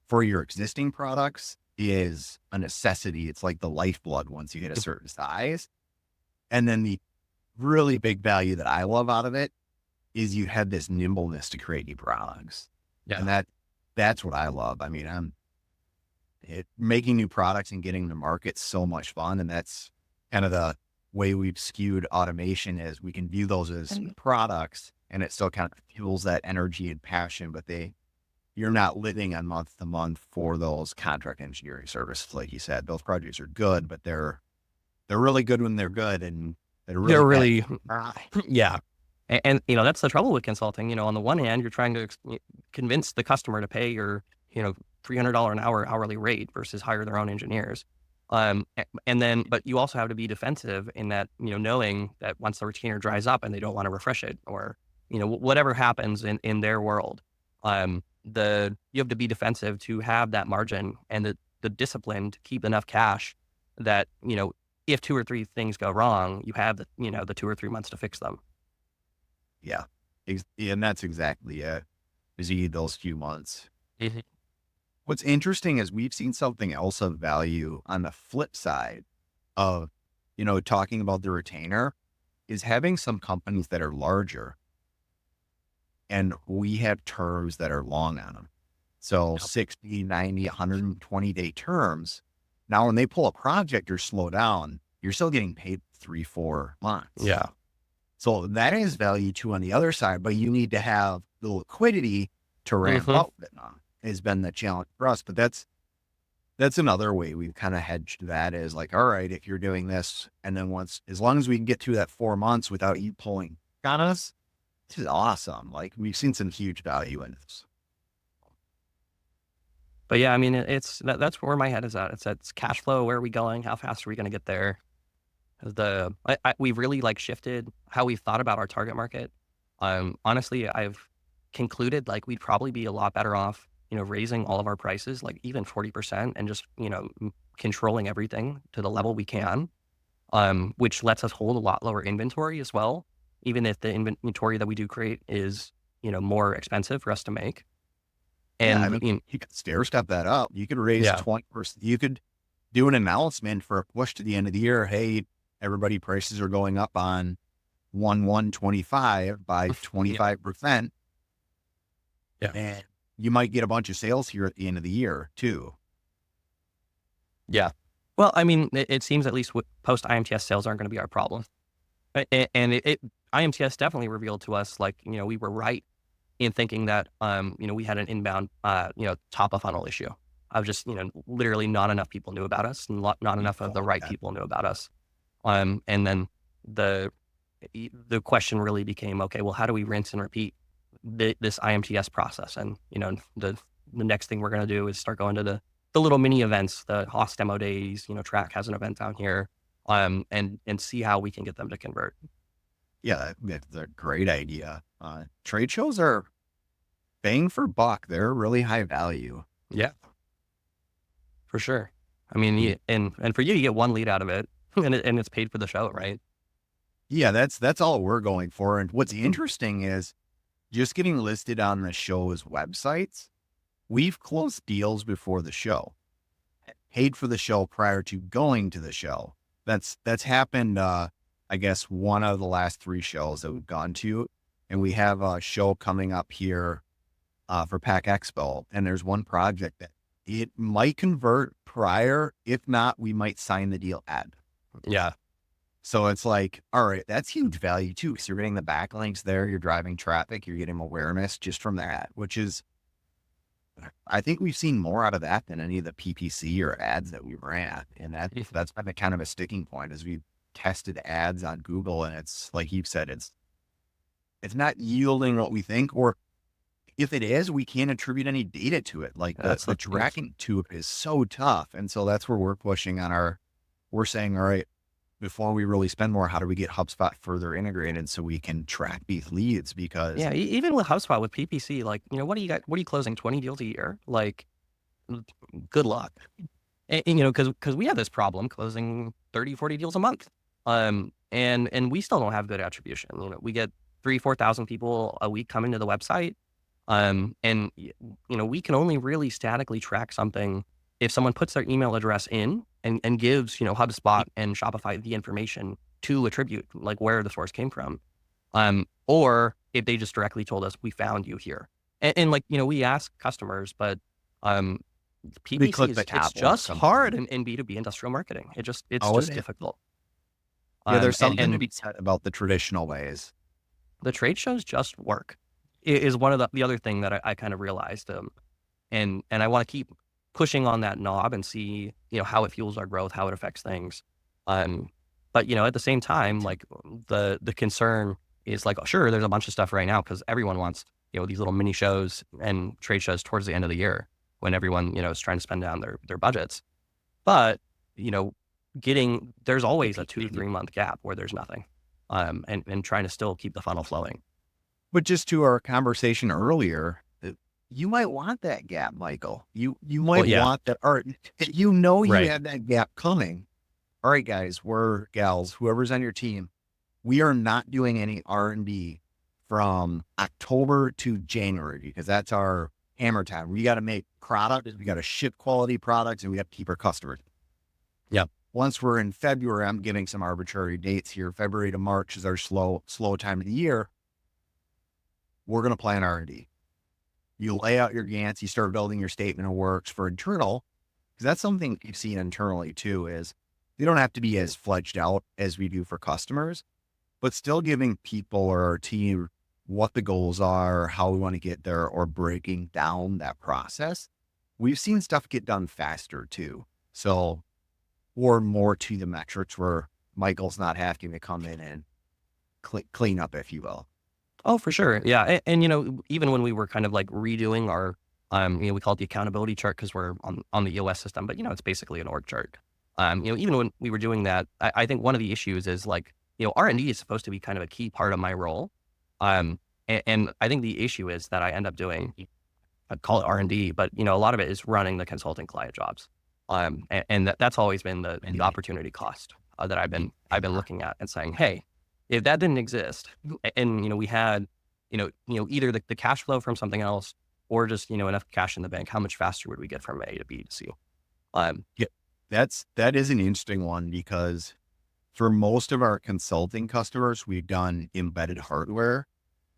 for your existing products is a necessity. It's like the lifeblood once you hit a certain size. And then the really big value that I love out of it is you have this nimbleness to create new products. And Yeah. that's what I love. I mean, making new products and getting to market so much fun. And that's kind of the way we've skewed automation is we can view those as products and it still kind of fuels that energy and passion, but you're not living on month to month for those contract engineering services. Like you said, those projects are good, but they're really good when they're good and they're really They're bad. really, yeah. And, that's the trouble with consulting. On the one hand, you're trying to convince the customer to pay your, $300 an hour hourly rate versus hire their own engineers. And then, but you also have to be defensive in that, knowing that once the retainer dries up and they don't want to refresh it, or, whatever happens in their world, you have to be defensive to have that margin and the discipline to keep enough cash that, if two or three things go wrong, you have the 2 or 3 months to fix them. Yeah. Yeah, and that's exactly it. Is you need those few months. Mhm. What's interesting is we've seen something else of value on the flip side of, talking about the retainer is having some companies that are larger and we have terms that are long on them. So Yep. 60, 90, 120-day terms. Now, when they pull a project or slow down, you're still getting paid 3, 4 months. Yeah. So that is value too on the other side, but you need to have the liquidity to ramp Mhm. up it on has been the challenge for us. But that's another way we've kind of hedged that is like, all right, if you're doing this, and then as long as we can get through that 4 months without you pulling on us, this is awesome. Like we've seen some huge value in this. But yeah, I mean, that's where my head is at. It's cash flow. Where are we going? How fast are we gonna get there? We've really like shifted how we've thought about our target market. Honestly, I've concluded like we'd probably be a lot better off, raising all of our prices, like even 40%, and just, controlling everything to the level we can, which lets us hold a lot lower inventory as well, even if the inventory that we do create is, more expensive for us to make. Yeah. I And, mean, you could stair step that up. You could raise yeah, 20%. You could do an announcement for a push to the end of the year. Hey, everybody, prices are going up on 1/1/25 by yeah, 25%. yeah, And you might get a bunch of sales here at the end of the year too. yeah. Well, I mean, it seems at least post IMTS sales aren't going to be our problem. And IMTS definitely revealed to us, like, we were right in thinking that, we had an inbound, top of funnel issue. I was just, literally not enough people knew about us, and not enough of the right Yeah. people knew about us. And then the the question really became, okay, well, how do we rinse and repeat this IMTS process. And, the next thing we're going to do is start going to the little mini events, the Haas demo days, Track has an event down here, and see how we can get them to convert. Yeah, that's a great idea. Trade shows are bang for buck. They're really high value. Yeah, for sure. I mean, Mm. and for you get one lead out of it, and it's paid for the show, right? Yeah, that's all we're going for. And what's interesting is just getting listed on the show's websites. We've closed deals before the show, paid for the show prior to going to the show. That's happened. I guess one of the last 3 shows that we've gone to, and we have a show coming up here for Pack Expo, and there's one project that it might convert prior. If not, we might sign the deal at. Yeah. So it's like, all right, that's huge value too, because you're getting the backlinks there, you're driving traffic, you're getting awareness just from that, which is, I think we've seen more out of that than any of the PPC or ads that we ran. And that's been a kind of a sticking point as we've tested ads on Google. And it's like you've said, it's not yielding what we think, or if it is, we can't attribute any data to it. Like the tracking to it is so tough. And so that's where we're pushing on we're saying, all right, before we really spend more, how do we get HubSpot further integrated so we can track these leads? Because Yeah, even with HubSpot, with PPC, like, what do you got? What are you closing, 20 deals a year? Like, good luck. And, because we have this problem closing 30, 40 deals a month. And we still don't have good attribution. We get 4,000 people a week coming to the website. And we can only really statically track something if someone puts their email address in and gives, HubSpot and Shopify the information to attribute, like, where the source came from. Or if they just directly told us, we found you here. And like, we ask customers, but PPC it's just hard in B2B industrial marketing. It's just difficult. Yeah, there's something to be said about the traditional ways. The trade shows just work is one of the other thing that I kind of realized. And I want to keep pushing on that knob and see, how it fuels our growth, how it affects things. But at the same time, like, the concern is like, sure, there's a bunch of stuff right now because everyone wants, these little mini shows and trade shows towards the end of the year when everyone, is trying to spend down their budgets. But, there's always a 2 to 3 month gap where there's nothing. And trying to still keep the funnel flowing. But just to our conversation earlier, you might want that gap, Michael. You might want that, or you have that gap coming. All right, guys, gals, whoever's on your team, we are not doing any R&D from October to January because that's our hammer time. We got to make products, we got to ship quality products, and we got to keep our customers. Yep. Once we're in February, I'm giving some arbitrary dates here. February to March is our slow time of the year. We're going to plan R&D. You lay out your Gantt, you start building your statement of works for internal, because that's something you've seen internally too, is they don't have to be as fledged out as we do for customers, but still giving people or our team what the goals are, how we want to get there, or breaking down that process. We've seen stuff get done faster too. So, or more to the metrics where Michael's not having to come in and clean up, if you will. Oh, for sure. Yeah. And, even when we were kind of like redoing our, we call it the accountability chart because we're on the EOS system, but, it's basically an org chart. Even when we were doing that, I think one of the issues is like, R&D is supposed to be kind of a key part of my role. And I think the issue is that I end up doing, I'd call it R&D, but, a lot of it is running the consulting client jobs. And that's always been the opportunity cost that I've been looking at and saying, hey, if that didn't exist and, we had, either the cash flow from something else or just, enough cash in the bank, how much faster would we get from A to B to C? Yeah, that is an interesting one because for most of our consulting customers, we've done embedded hardware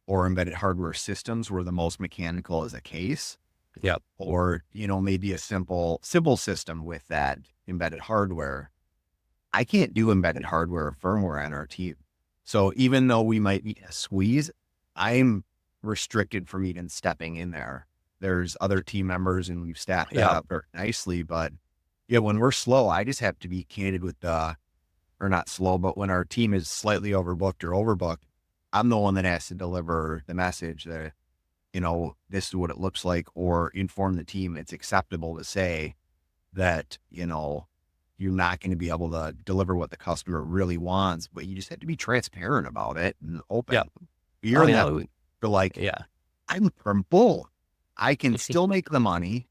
or embedded hardware systems where the most mechanical is a case. Yep. Or, maybe a simple system with that embedded hardware. I can't do embedded hardware or firmware on our team. So even though we might need a squeeze, I'm restricted from even stepping in there. There's other team members and we've staffed that up very nicely. But yeah, when we're slow, I just have to be candid with or not slow, but when our team is slightly overbooked or overbooked, I'm the one that has to deliver the message that, this is what it looks like, or inform the team it's acceptable to say that, you're not going to be able to deliver what the customer really wants, but you just have to be transparent about it and Yeah. open. You're Oh in yeah. that, you're like, Yeah. I'm from bull. I can still make the money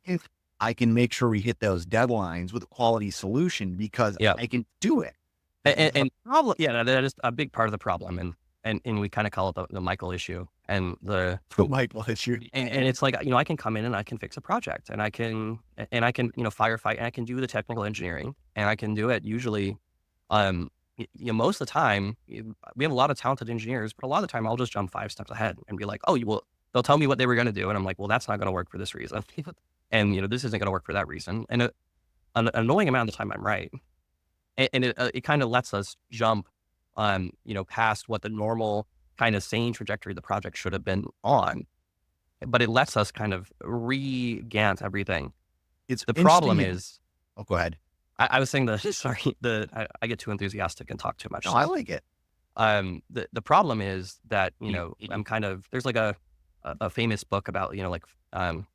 if I can make sure we hit those deadlines with a quality solution because Yeah. I can do it. The And problem, yeah, that is a big part of the problem. And we kind of call it the Michael issue. Michael, is you. And it's like, I can come in and I can fix a project and I can, firefight and I can do the technical engineering and I can do it usually, most of the time we have a lot of talented engineers, but a lot of the time I'll just jump 5 steps ahead and be like, oh, you will, they'll tell me what they were going to do. And I'm like, well, that's not going to work for this reason. And, this isn't going to work for that reason. And an annoying amount of the time I'm right. And it kind of lets us jump, past what the normal kind of sane trajectory of the project should have been on, but it lets us kind of re-Gantt everything. It's The problem interesting. is, Oh, go ahead. I was saying sorry, I get too enthusiastic and talk too much. No, I like it. The problem is that, I'm kind of, there's like a famous book about,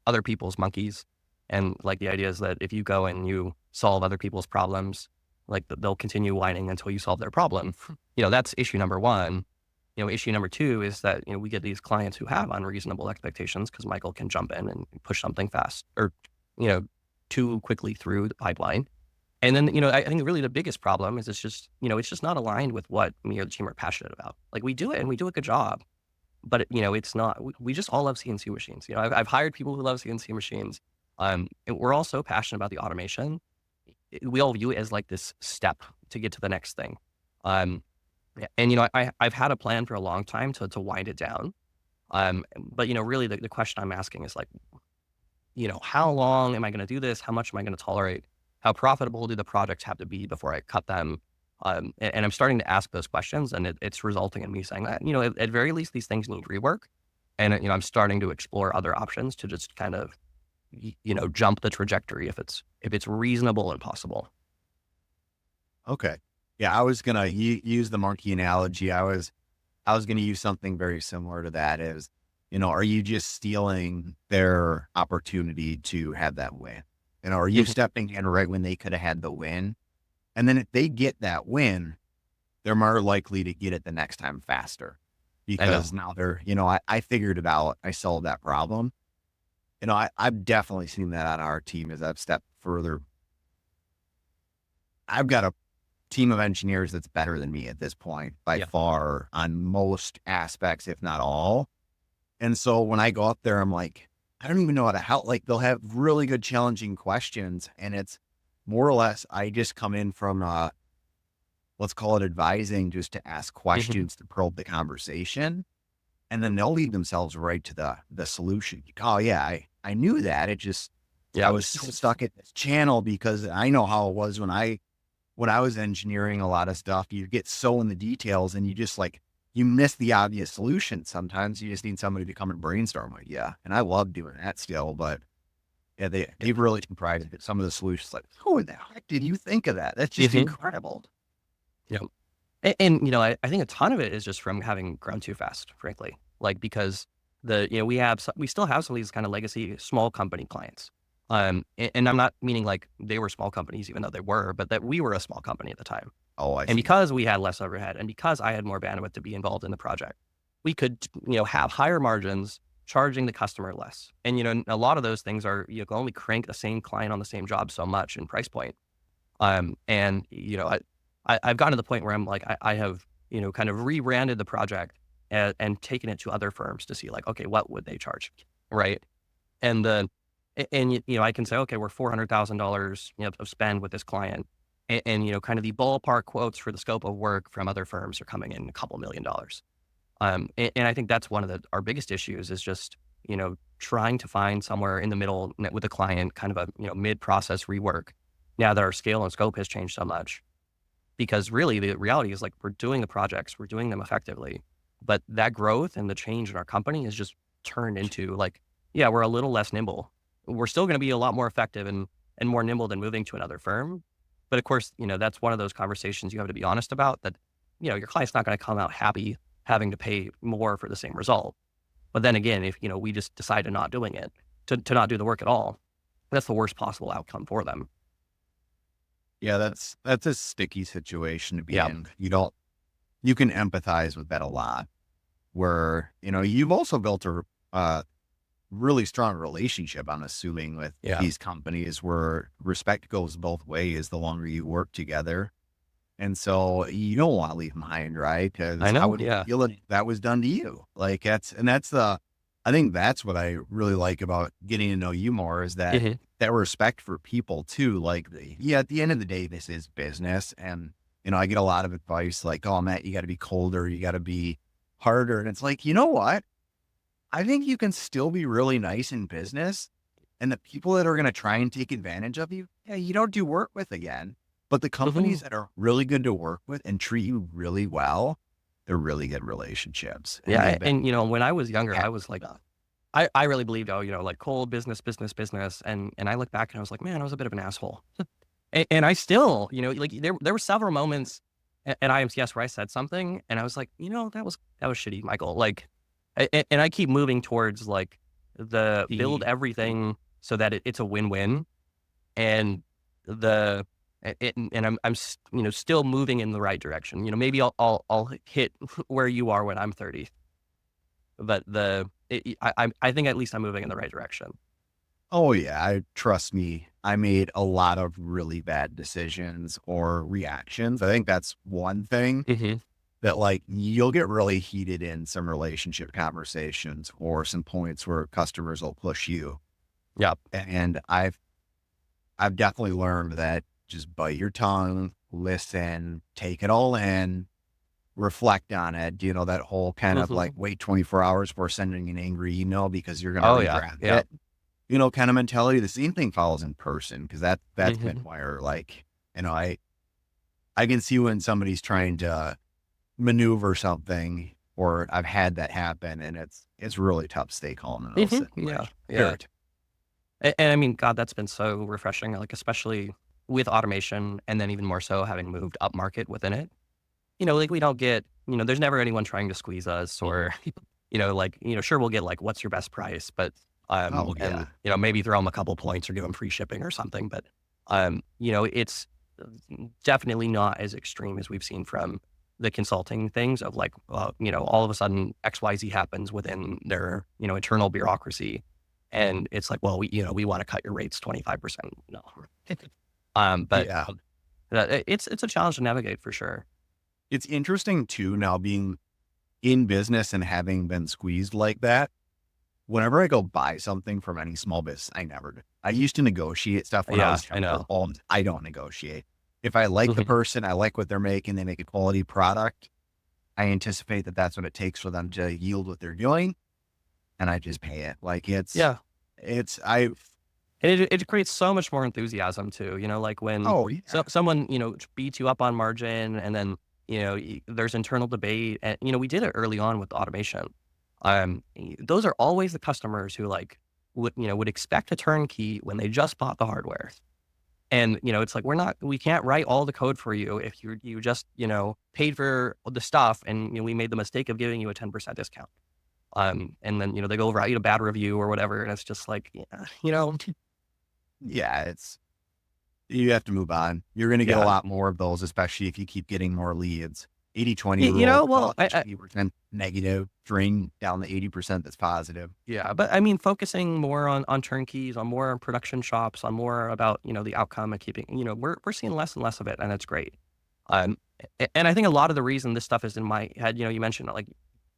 other people's monkeys. And like the idea is that if you go and you solve other people's problems, like they'll continue whining until you solve their problem. That's issue number one. Issue number two is that, we get these clients who have unreasonable expectations because Michael can jump in and push something fast or, you know, too quickly through the pipeline. And then, I think really the biggest problem is it's just not aligned with what me or the team are passionate about. Like we do it and we do a good job, but it's not, we just all love CNC machines. I've hired people who love CNC machines. And we're all so passionate about the automation. We all view it as like this step to get to the next thing. Um, and, I've had a plan for a long time to wind it down. But, really the question I'm asking is like, how long am I going to do this? How much am I going to tolerate? How profitable do the projects have to be before I cut them? And I'm starting to ask those questions, and it's resulting in me saying that, at very least, these things need rework. And, I'm starting to explore other options to just kind of, jump the trajectory if it's reasonable and possible. Okay. Yeah, I was gonna use the monkey analogy. I was gonna use something very similar to that. Is are you just stealing their opportunity to have that win? Are you Mhm. stepping in right when they could have had the win? And then if they get that win, they're more likely to get it the next time faster I know. because now they're, I figured it out. I solved that problem. I've definitely seen that on our team as I've stepped further. I've got a team of engineers that's better than me at this point by Yeah. far on most aspects, if not all. And so when I go up there, I'm like, I don't even know how to help. Like they'll have really good, challenging questions. And it's more or less, I just come in from, let's call it advising, just to ask Mhm. questions to probe the conversation. And then they'll lead themselves right to the solution. Oh yeah, I knew that. It just, I Yeah. was so stuck at this channel because I know how it was when I was engineering a lot of stuff. You get so in the details and you just like, you miss the obvious solution. Sometimes you just need somebody to come and brainstorm with you. And I love doing that still, but yeah, they've really surprised at some of the solutions. Like, who in the heck did you think of that? That's just Mhm. incredible. Yeah. And I think a ton of it is just from having grown too fast, frankly. Like because we still have some of these kind of legacy small company clients. And I'm not meaning like they were small companies, even though they were, but that we were a small company at the time. Oh, I And see. because we had less overhead and because I had more bandwidth to be involved in the project, we could, have higher margins, charging the customer less. And, a lot of those things are, you can only crank the same client on the same job so much in price point. And, I've gotten to the point where I'm like, I have, kind of rebranded the project and taken it to other firms to see like, okay, what would they charge? Right. And then, and, I can say, okay, we're $400,000, of spend with this client. And, kind of the ballpark quotes for the scope of work from other firms are coming in a couple $1 million. And I think that's one of our biggest issues is just, trying to find somewhere in the middle with a client, kind of a, mid-process rework now that our scale and scope has changed so much. Because really the reality is like we're doing the projects, we're doing them effectively, but that growth and the change in our company is just turned into like, yeah, we're a little less nimble. We're still going to be a lot more effective and more nimble than moving to another firm. But of course, that's one of those conversations you have to be honest about that, your client's not going to come out happy having to pay more for the same result. But then again, if, we just decide to not doing it, to not do the work at all, that's the worst possible outcome for them. Yeah, that's a sticky situation to be Yeah. in. You can empathize with that a lot where, you've also built a really strong relationship, I'm assuming, with Yeah. these companies where respect goes both ways the longer you work together. And so you don't want to leave them high and dry I because how know. would you Yeah. feel if that was done to you? Like I think that's what I really like about getting to know you more is Hmm. that respect for people too. Like, yeah, at the end of the day, this is business. And, I get a lot of advice like, oh, Matt, you got to be colder. You got to be harder. And it's like, you know what? I think you can still be really nice in business. And the people that are going to try and take advantage of you, yeah, you don't do work with again. But the Hmm. companies that are really good to work with and treat you really well, they're really good relationships. And Yeah. they've been, And, when I was younger, yeah, I was like, I really believed, oh, like cold business, business, business. And I look back and I was like, man, I was a bit of an asshole. And I still, like there were several moments at IMCS where I said something and I was like, that was shitty, Michael. Like, and I keep moving towards like the build the, everything so that it's a win-win. And the, and still moving in the right direction. Maybe I'll hit where you are when I'm 30, but I think at least I'm moving in the right direction. oh yeah, trust me, I made a lot of really bad decisions or reactions. I think that's one thing Hmm. that like you'll get really heated in some relationship conversations or some points where customers will push you. Yeah. And I've definitely learned that just bite your tongue, listen, take it all in, reflect on it. That whole kind of like Hmm. wait 24 hours before sending an angry email because you're going to Oh yeah. regret Yeah. it. Kind of mentality. The same thing follows in person because that's been Hmm. where like, I can see when somebody's trying to maneuver something or I've had that happen and it's really tough to stay calm in those Hmm. Yeah. situations. Yeah. Very And I mean, God, that's been so refreshing, like, especially with automation and then even more so having moved up market within it. Like we don't get, there's never anyone trying to squeeze us or, like, sure, we'll get like, what's your best price? But, Oh and, yeah. maybe throw them a couple points or give them free shipping or something. But, it's definitely not as extreme as we've seen from the consulting things of like, all of a sudden XYZ happens within their, internal bureaucracy. And it's like, well, we want to cut your rates 25%. No. But Yeah. it's a challenge to navigate for sure. It's interesting too now being in business and having been squeezed like that. Whenever I go buy something from any small business, I never do. I used to negotiate stuff when I Yeah, was I younger. know. I don't negotiate. If I like the Mhm. person, I like what they're making, they make a quality product. I anticipate that that's what it takes for them to yield what they're doing, and I just pay it. Like Yeah. I And it creates so much more enthusiasm too, like when oh yeah, someone, beats you up on margin and then, there's internal debate and, we did it early on with automation. Those are always the customers who like would expect a turnkey when they just bought the hardware. And, it's like, we can't write all the code for you if you just, paid for the stuff and, we made the mistake of giving you a 10% discount. And then, they go write a bad review or whatever. And it's just like, yeah, yeah. You have to move on. You're going to get a yeah. lot more of those, especially if you keep getting more leads. 80/20 rule, call Well, it the 20% negative, drain down the 80% that's positive. yeah, but I mean, focusing more on turnkeys, on more on production shops, on more about, the outcome and keeping, we're seeing less and less of it, and it's great. Um, and I think a lot of the reason this stuff is in my head, you mentioned like,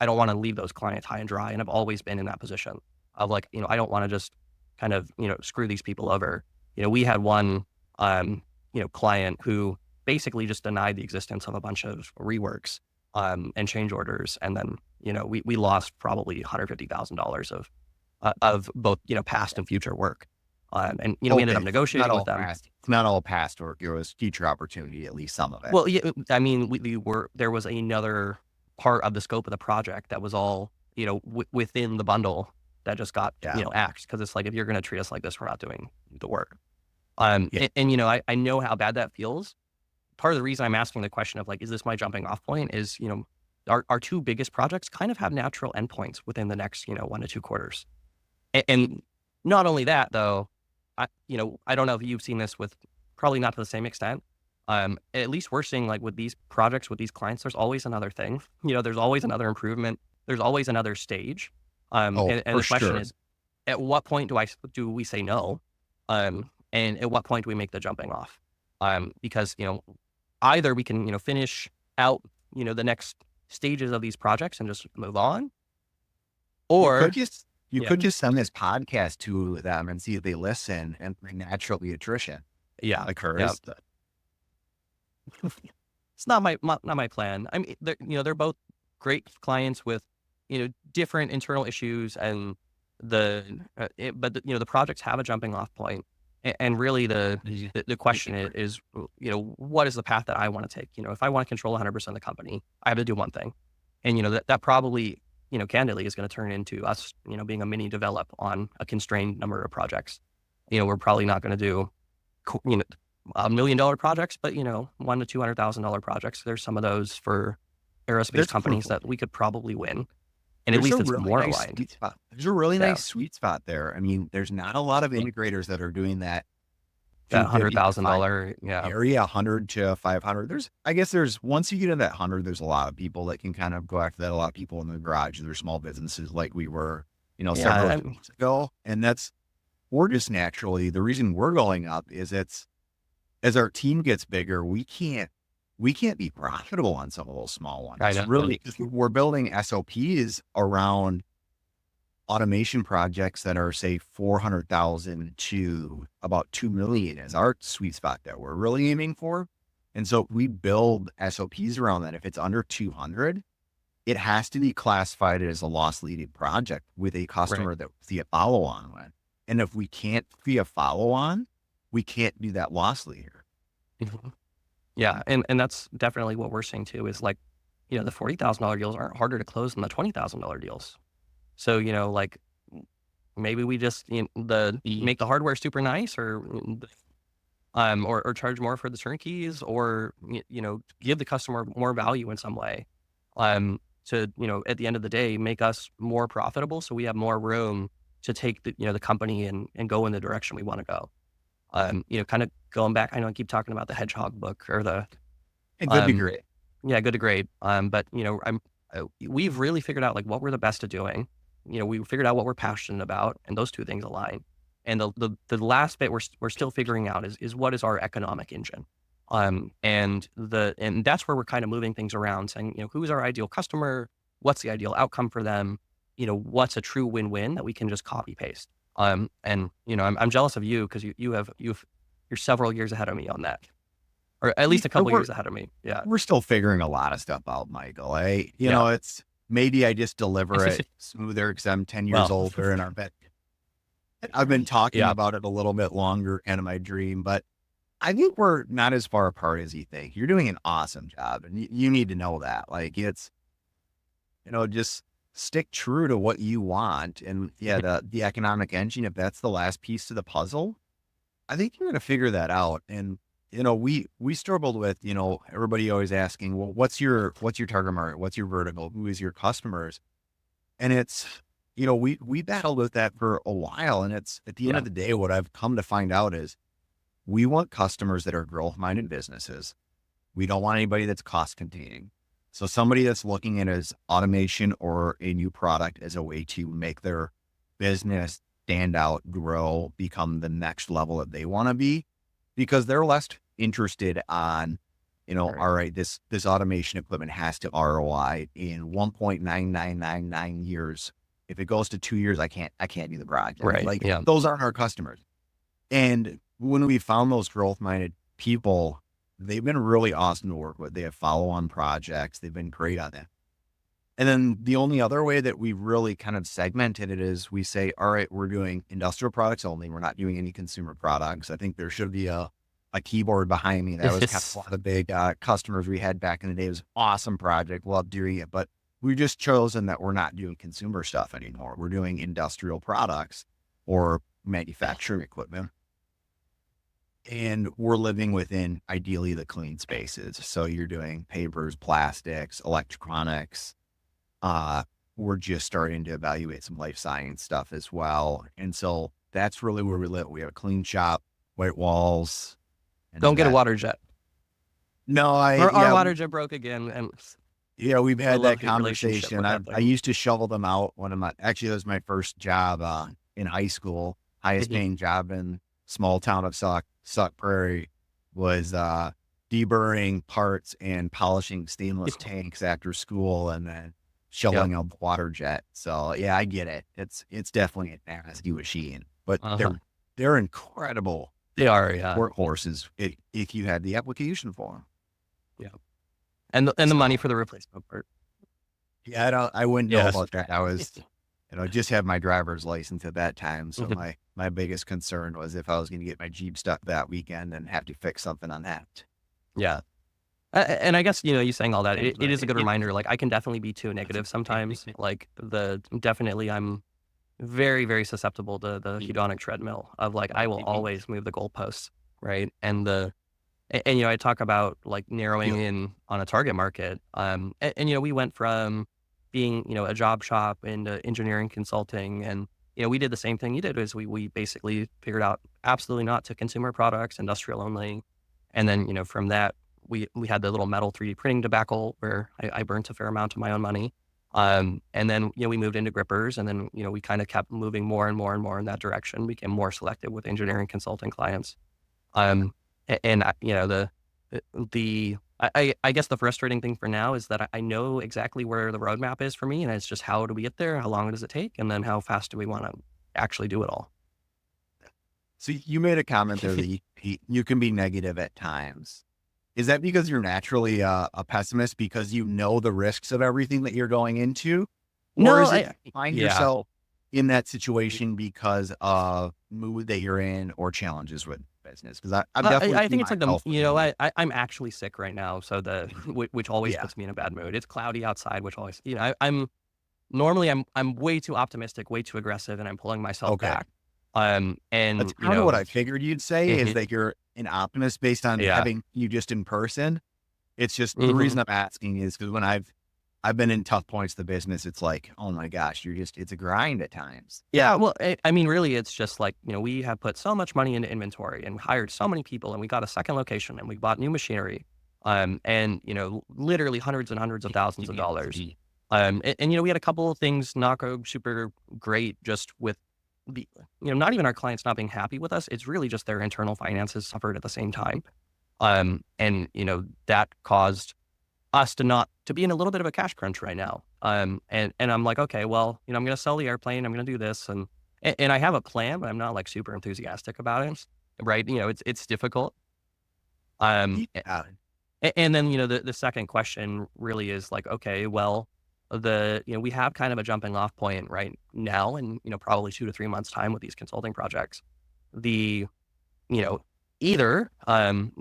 I don't want to leave those clients high and dry, and I've always been in that position of like, I don't want to just kind of, screw these people over. We had one, client who basically just denied the existence of a bunch of reworks, and change orders, and then, we lost probably $150,000 of both, past and future work. And, we ended Okay, up so it's not negotiating with all them. past. It's not all past work. It was future opportunity, at least some of it. Well, yeah, I mean, there was another part of the scope of the project that was all, within the bundle that just got, Yeah. axed because it's like, if you're going to treat us like this, we're not doing the work. Yeah. And, I know how bad that feels. Part of the reason I'm asking the question of like, is this my jumping off point is, our two biggest projects kind of have natural endpoints within the next, 1 to 2 quarters. And not only that though, I don't know if you've seen this with, probably not to the same extent. At least we're seeing like with these projects, with these clients, there's always another thing. There's always another improvement. There's always another stage. Oh, And for the question sure. is, at what point do we say no? And at what point do we make the jumping off? Because either we can finish out the next stages of these projects and just move on, You could or just you yeah, could just send this podcast to them and see if they listen, and naturally attrition yeah, yeah. occurs. It's not my plan. I mean, they're both great clients with different internal issues, and but the projects have a jumping off point, and really the question is, what is the path that I want to take? If I want to control 100% of the company, I have to do one thing, and that probably candidly is going to turn into us being a mini develop on a constrained number of projects. We're probably not going to do $1 million projects, but one to $200,000 projects. There's some of those for aerospace There's companies that we could probably win, and at there's a least it's really more nice aligned. sweet spot. There's a really Yeah, nice sweet spot there. I mean, there's not a lot of integrators that are doing that that hundred 250 to thousand 5 dollar. Yeah, area, 100 to 500. I guess once you get in that 100, there's a lot of people that can kind of go after that. A lot of people in the garage, they're small businesses like we were, yeah, several years ago. And we're just naturally, the reason we're going up is as our team gets bigger, we can't be profitable on some of those small ones. I It's know. really, we're building SOPs around automation projects that are say 400,000 to about 2 million is our sweet spot that we're really aiming for. And so we build SOPs around that. If it's under 200, it has to be classified as a loss leading project with a Right. customer that we see a follow on with. And if we can't see a follow on, we can't do that loss leader. Mhm. Yeah, and that's definitely what we're seeing too. Is like, the $40,000 deals aren't harder to close than the $20,000 deals. So like maybe we just make the hardware super nice, or charge more for the turnkeys, or give the customer more value in some way, to at the end of the day make us more profitable, so we have more room to take the company and go in the direction we want to go. Kind of going back, I know I keep talking about the hedgehog book, or the And good to um great. yeah, Good to Great. But we've really figured out like what we're the best at doing. We figured out what we're passionate about, and those two things align. And the last bit we're still figuring out is what is our economic engine. And that's where we're kind of moving things around, saying, who's our ideal customer? What's the ideal outcome for them? What's a true win-win that we can just copy paste? And I'm jealous of you, because you're several years ahead of me on that, or at least a Yeah, couple years ahead of me. Yeah. we're still figuring a lot of stuff out, Michael. Yeah. It's maybe I just deliver it smoother because I'm 10 years Well, older and I've been talking yeah. about it a little bit longer and in my dream, but I think we're not as far apart as you think. You're doing an awesome job, and you need to know that. Like just stick true to what you want. And yeah, the economic engine, if that's the last piece to the puzzle, I think you're going to figure that out. And we struggled with everybody always asking, well, what's your target market, what's your vertical, who is your customers, and it's we battled with that for a while. And it's at the end Yeah. of the day, what I've come to find out is we want customers that are growth minded businesses. We don't want anybody that's cost containing. So somebody that's looking at as automation or a new product as a way to make their business stand out, grow, become the next level that they want to be, because they're less interested on, All right. all right, this automation equipment has to ROI in 1.9999 years. If it goes to 2 years, I can't do the project. Right. Like Yeah. those aren't our customers. And when we found those growth minded people, they've been really awesome to work with. They have follow on projects. They've been great on that. And then the only other way that we've really kind of segmented it is we say, all right, we're doing industrial products only. We're not doing any consumer products. I think there should be a keyboard behind me. That was kind of one of the big customers we had back in the day. It was an awesome project. Loved doing it. But we just chosen that we're not doing consumer stuff anymore. We're doing industrial products or manufacturing equipment. And we're living within ideally the clean spaces. So you're doing papers, plastics, electronics. Uh, we're just starting to evaluate some life science stuff as well. And so that's really where we live. We have a clean shop, white walls, Don't and get a that. water jet. No, Our water jet broke again, and we've a had that love-hate relationship conversation. with that I thing. used to shovel them out. Actually, that was my first job in high school. Highest Mhm. paying job in small town of Sauk Prairie was deburring parts and polishing stainless tanks after school, and then Yep. shoveling out the water jet. So yeah, I get it. It's definitely a nasty machine, but Uh-huh. they're incredible They are, yeah. workhorses if you had the application for them. Yeah. And the money So for the replacement part. yeah, I wouldn't know Yes. about that. I was, just had my driver's license at that time. So Mhm. my biggest concern was if I was going to get my Jeep stuck that weekend and have to fix something on that. Yeah. And I guess, you saying all that, it is a good reminder. Like, I can definitely be too negative sometimes. Like, definitely I'm very, very susceptible to the hedonic treadmill of like, I will always move the goalposts, right? And I talk about like narrowing Yep. in on a target market. And we went from being, a job shop into engineering consulting. And, we did the same thing you did is we basically figured out absolutely not to consumer products, industrial only. And then, from that, we had the little metal 3D printing debacle where I burnt a fair amount of my own money. And then, we moved into grippers, and then, we kind of kept moving more and more and more in that direction, became more selective with engineering consulting clients. Um, and I guess the frustrating thing for now is that I know exactly where the roadmap is for me, and it's just how do we get there? How long does it take? And then how fast do we want to actually do it all? So you made a comment there that you can be negative at times. Is that because you're naturally a pessimist because you know the risks of everything that you're going into? Or No, is it you find yeah. yourself in that situation because of mood that you're in or challenges with business? Because I've definitely I seen think it's like myself with mood. I'm actually sick right now, so which always Yeah. puts me in a bad mood. It's cloudy outside, which always I'm normally I'm way too optimistic, way too aggressive, and I'm pulling myself Okay. back. That's And kind of what I figured you'd say is mhm, that you're an optimist based on yeah, having you just in person. It's just the hmm reason I'm asking is because when I've been in tough points of the business, it's like, oh my gosh, it's a grind at times. yeah. Well, I mean, really, it's just like we have put so much money into inventory and hired so many people, and we got a second location, and we bought new machinery, and literally hundreds and hundreds of thousands of dollars. And we had a couple of things not go super great just with not even our clients not being happy with us. It's really just their internal finances suffered at the same time. And that caused us to be in a little bit of a cash crunch right now. And I'm like, okay, well, I'm going to sell the airplane. I'm going to do this. And I have a plan, but I'm not like super enthusiastic about it. Right. It's difficult. Um, Yeah. and then, the second question really is like, okay, well, we have kind of a jumping off point right now and, probably 2 to 3 months time with these consulting projects. The, you know, either, I'm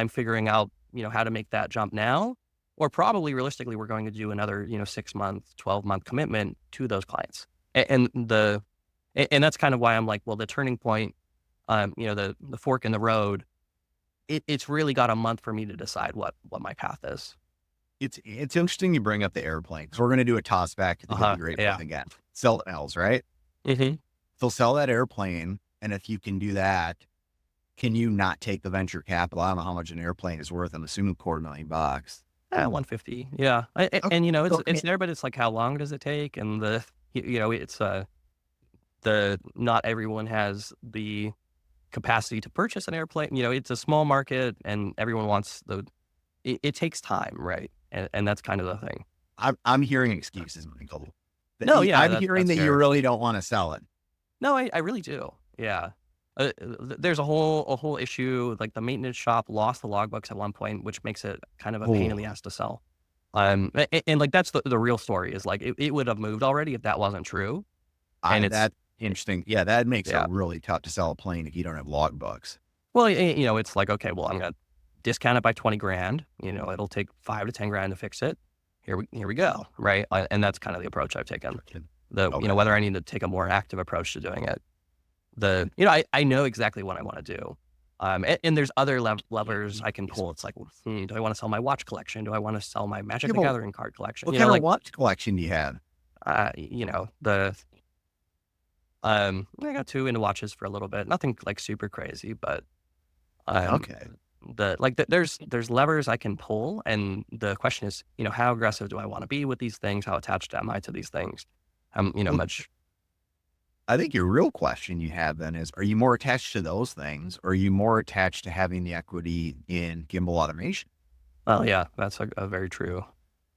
figuring out, how to make that jump now, or probably realistically, we're going to do another, 6 month, 12-month commitment to those clients. And that's kind of why I'm like, well, the turning point, the fork in the road, it's really got a month for me to decide what my path is. It's interesting you bring up the airplane because we're going to do a toss back to hit the Uh-huh. great Yeah. point again. Sell L's, right? Mhm. So sell that airplane. And if you can do that, can you not take the venture capital? I don't know how much an airplane is worth. I'm assuming $250,000. 150. Yeah. Okay. And So, it's there, but it's like how long does it take? And it's the not everyone has the capacity to purchase an airplane. It's a small market and everyone wants it takes time, right? And that's kind of the thing. I'm hearing excuses, Michael. No, yeah, I'm hearing that's that you fair. really don't want to sell it. No, I really do. Yeah. There's a whole issue. Like the maintenance shop lost the logbooks at one point, which makes it kind of a pain in the Oh, ass to sell. And like that's the real story is like it would have moved already if that wasn't true. And it's that interesting. Yeah, that makes it yeah. really tough to sell a plane if you don't have logbooks. Well, it's like okay, well, I'm gonna discount it by 20 grand. It'll take 5 to 10 grand to fix it. Here we go, right? And that's kind of the approach I've taken. Okay. Whether I need to take a more active approach to doing it. I know exactly what I want to do. And there's other levers I can pull. It's like, do I want to sell my watch collection? Do I want to sell my Magic Yeah, the but Gathering card collection? what kind of watch collection do you have? The I got two into watches for a little bit. Nothing like super crazy, but um, Okay. there's levers I can pull, and the question is, how aggressive do I want to be with these things? How attached am I to these things? Well, Much. I think your real question you have then is, are you more attached to those things? Or are you more attached to having the equity in gimbal automation? Well, yeah, that's a very true.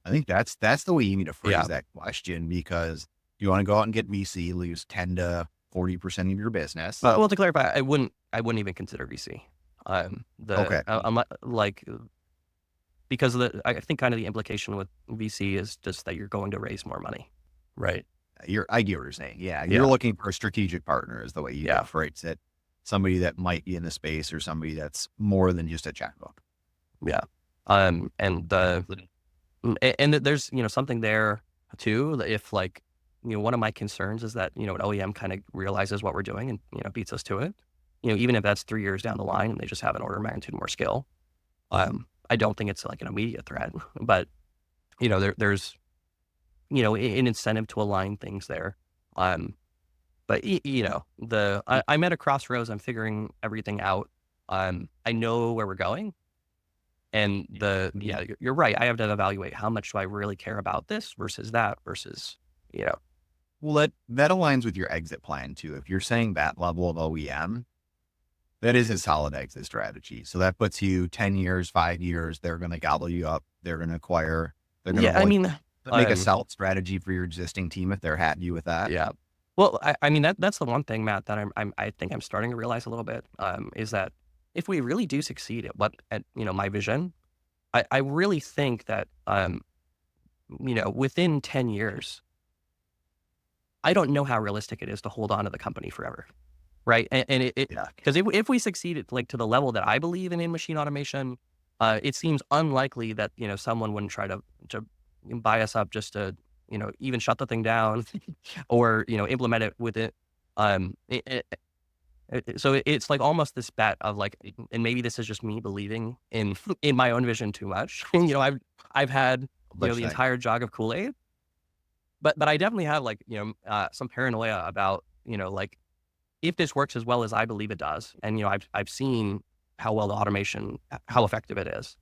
I think that's the way you need to Yeah. phrase that question, because you want to go out and get VC, lose 10 to 40% of your business. Well, to clarify, I wouldn't even consider VC. Okay. I'm not like because I think kind of the implication with VC is just that you're going to raise more money, right? I get what you're saying. Yeah. You're Yeah, looking for a strategic partner is the way you yeah, could phrase it. Somebody that might be in the space, or somebody that's more than just a checkbook. yeah. And there's something there too. If like one of my concerns is that an OEM kind of realizes what we're doing and beats us to it. Even if that's 3 years down the line and they just have an order of magnitude more skill. I don't think it's like an immediate threat, but there's an incentive to align things there. Um, but I'm at a crossroads. I'm figuring everything out. I know where we're going, and you're right. I have to evaluate how much do I really care about this versus that versus you know, Well, that aligns with your exit plan too. If you're saying that level of OEM, that is a solid exit strategy. So that puts you 10 years, 5 years, they're going to gobble you up. They're going to acquire, they're going to yeah. I really mean, make a um, sell strategy for your existing team if they're happy with that. yeah. Well, I mean that's the one thing, Matt, that I think I'm starting to realize a little bit is that if we really do succeed at my vision, I really think that within 10 years, I don't know how realistic it is to hold on to the company forever. Right. And Yeah. because if we succeeded like to the level that I believe in machine automation, it seems unlikely that, someone wouldn't try to buy us up just to, even shut the thing down or, implement it with it. Um, so it's like almost this bet of like, and maybe this is just me believing in, in my own vision too much. I've had, Let's the say, entire jog of Kool-Aid, but I definitely have like, some paranoia about, like, if this works as well as I believe it does, and I've seen how well the automation, how effective it is.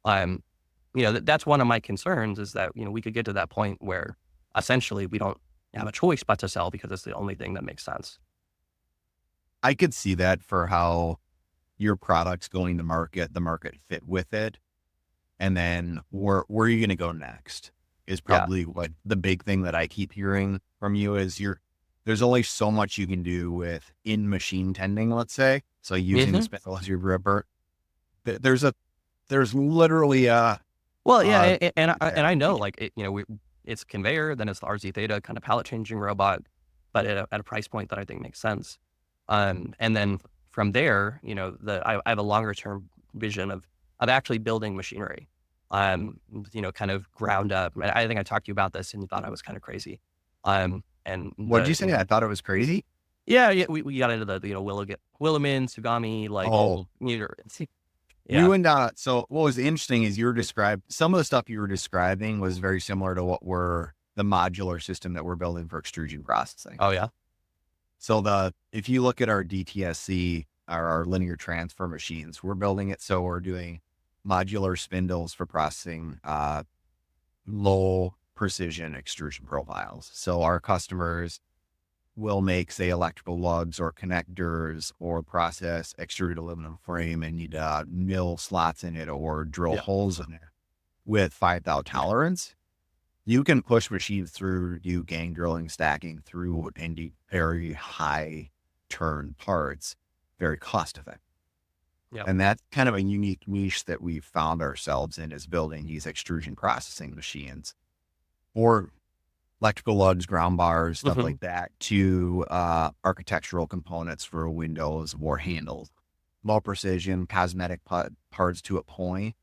Um, that's one of my concerns is that we could get to that point where essentially we don't have a choice but to sell because it's the only thing that makes sense. I could see that for how your product's going to market, the market fit with it. And then where are you going to go next is Yeah. probably what the big thing that I keep hearing from you is there's only so much you can do with in machine tending, let's say. So using the Hmm. spindle as your rubber, there's literally Well, yeah, a and I know like it's a conveyor, then it's the RZ Theta kind of pallet changing robot, but at a price point that I think makes sense. And then from there, I have a longer term vision of actually building machinery. Kind of ground up. And I think I talked to you about this, and you thought I was kind of crazy. And what'd you say? I thought it was crazy. yeah, we got into the Williman, Tsugami, like Oh, yeah, so what was interesting is some of the stuff you were describing was very similar to what we're the modular system that we're building for extrusion processing. oh yeah, So if you look at our DTSC, our linear transfer machines, we're building it. So we're doing modular spindles for processing, low precision extrusion profiles. So our customers will make, say, electrical lugs or connectors or process extruded aluminum frame and need to mill slots in it or drill yeah, holes in it with 5 thou tolerance. You can push machines through, do gang drilling, stacking through and very high turn parts, very cost effective. yeah, And that's kind of a unique niche that we've found ourselves in, is building these extrusion processing machines or electrical lugs, ground bars, stuff hmm like that, to architectural components for windows or handles. Low precision, cosmetic parts to a point.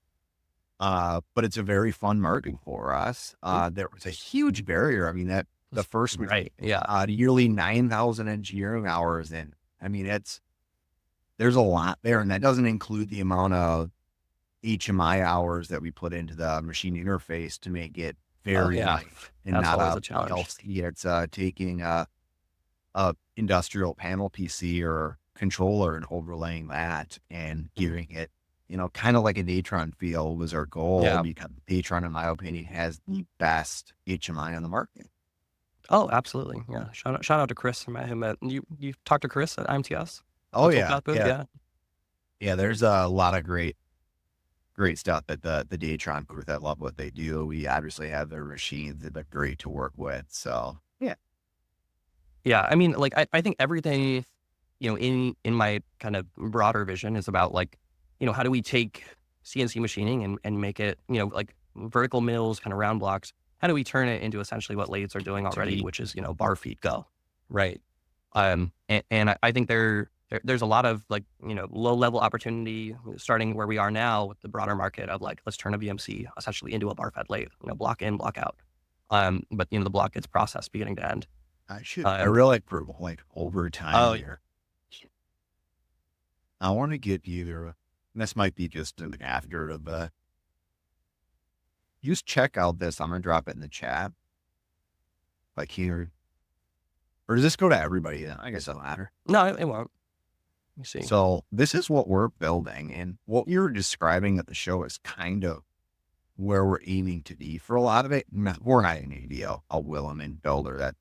But it's a very fun market for us. There was a huge barrier. I mean, that the first, right, yeah, yearly 9,000 engineering hours in. I mean, there's a lot there, and that doesn't include the amount of HMI hours that we put into the machine interface to make it Oh very yeah, light and that's not always a a challenge. PLC. It's taking a industrial panel PC or controller and overlaying that and giving it, kind of like a Datron feel was our goal, Yeah. because Datron, in my opinion, has the best HMI on the market. Oh, absolutely. Yeah. Shout out to Chris. I met him at you talked to Chris at IMTS, Oh the yeah, Toolpath booth. yeah, Yeah. yeah. There's a lot of great stuff at the Datron booth. I love what they do. We obviously have their machines that are great to work with. So yeah, Yeah. I mean, like I think everything, in my kind of broader vision is about like, how do we take CNC machining and make it, like vertical mills, kind of round blocks. How do we turn it into essentially what lathes are doing to already, me, which is, bar feet go, right? And I think there's a lot of like, low level opportunity starting where we are now with the broader market of like, let's turn a VMC essentially into a bar fed lathe, block in, block out. But the block gets processed beginning to end. I Um, really for like over time oh, here. I want to get either. This might be just an after of just check out this. I'm gonna drop it in the chat, like here, or does this go to everybody? Yeah, I guess it doesn't matter. no, it won't. Let me see. So this is what we're building, and what you're describing at the show is kind of where we're aiming to be for a lot of it. We're not an ADO, a Wilhelmine builder.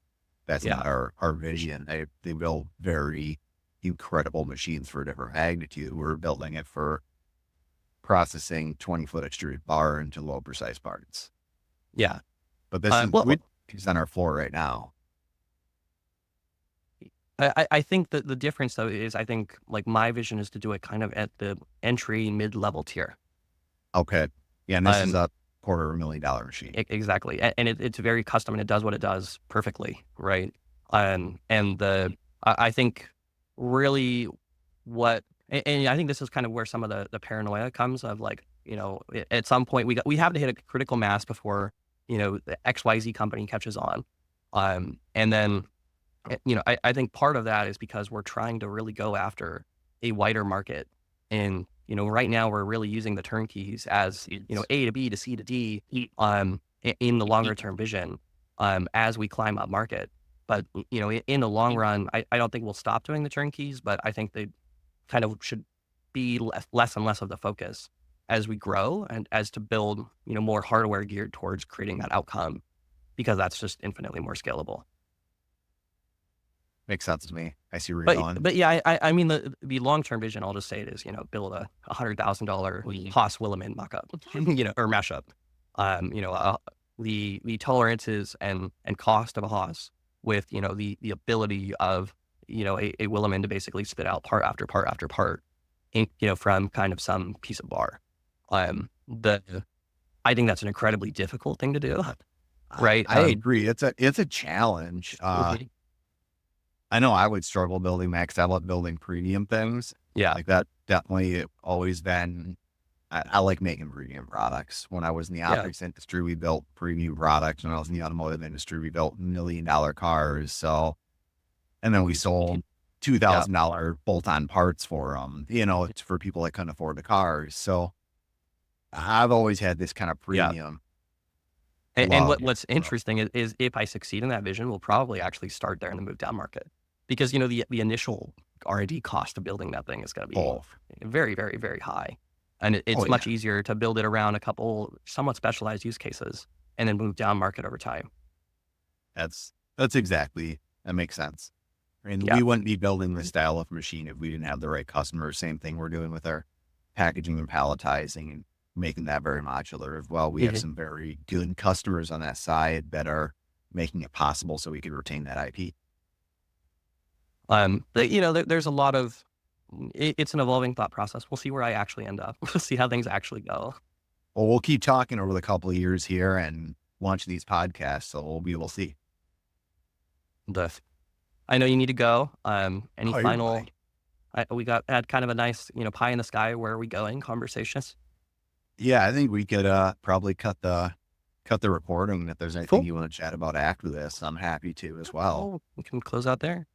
That's Yeah. not our vision. They build very incredible machines for a different magnitude. We're building it for processing 20-foot extruded bar into low precise parts. Yeah. But this is Well, it's on our floor right now. I think that the difference though is I think like my vision is to do it kind of at the entry mid-level tier. Okay. Yeah, and this is Um, a $250,000 machine. exactly. And it's very custom and it does what it does perfectly. Right. And I think really and I think this is kind of where some of the paranoia comes of like, at some point we have to hit a critical mass before, the XYZ company catches on. And then, I think part of that is because we're trying to really go after a wider market. And, right now we're really using the turnkeys as, A to B to C to D, in the longer term vision, as we climb up market. But, in the long run, I don't think we'll stop doing the turnkeys, but I think they kind of should be less and less of the focus as we grow and as to build, more hardware geared towards creating that outcome because that's just infinitely more scalable. Makes sense to me. I see where you're But going. but yeah, I mean the long term vision. I'll just say it is build a $100,000 Haas Wilhelmine mock-up, or mashup. The tolerances and cost of a Haas with the ability of a Wilhelmine to basically spit out part after part after part, from kind of some piece of bar. The I think that's an incredibly difficult thing to do, right? I agree. It's a challenge. Mhm. I know I would struggle building max outlet, building premium things Yeah, like that. Definitely always been. I like making premium products. When I was in the yeah, optics industry, we built premium products. When I was in the automotive industry, we built $1 million cars. So, and then we sold yeah, $2,000 bolt-on parts for them. It's for people that couldn't afford the cars. So, I've always had this kind of yeah. premium And love what's for 'em. interesting is if I succeed in that vision, we'll probably actually start there in the move down market because the initial R&D cost of building that thing is going to be Oh, very, very, very high, and oh it's yeah. much easier to build it around a couple somewhat specialized use cases and then move down market over time. That's exactly that makes sense. And Yeah, we wouldn't be building this style of machine if we didn't have the right customers. Same thing we're doing with our packaging and palletizing and making that very modular as well. We have hmm some very good customers on that side that are making it possible so we can retain that IP. but there's a lot of it's an evolving thought process. We'll see where I actually end up. We'll see how things actually go. Well, we'll keep talking over the couple of years here and launching these podcasts, so we'll be able to see. The I know you need to go. Any Oh, you're final? fine. We had kind of a nice, pie in the sky. Where are we going? Conversations. Yeah, I think we could probably cut the recording. If there's anything Cool. you want to chat about after this, I'm happy to as well. Well, we can close out there.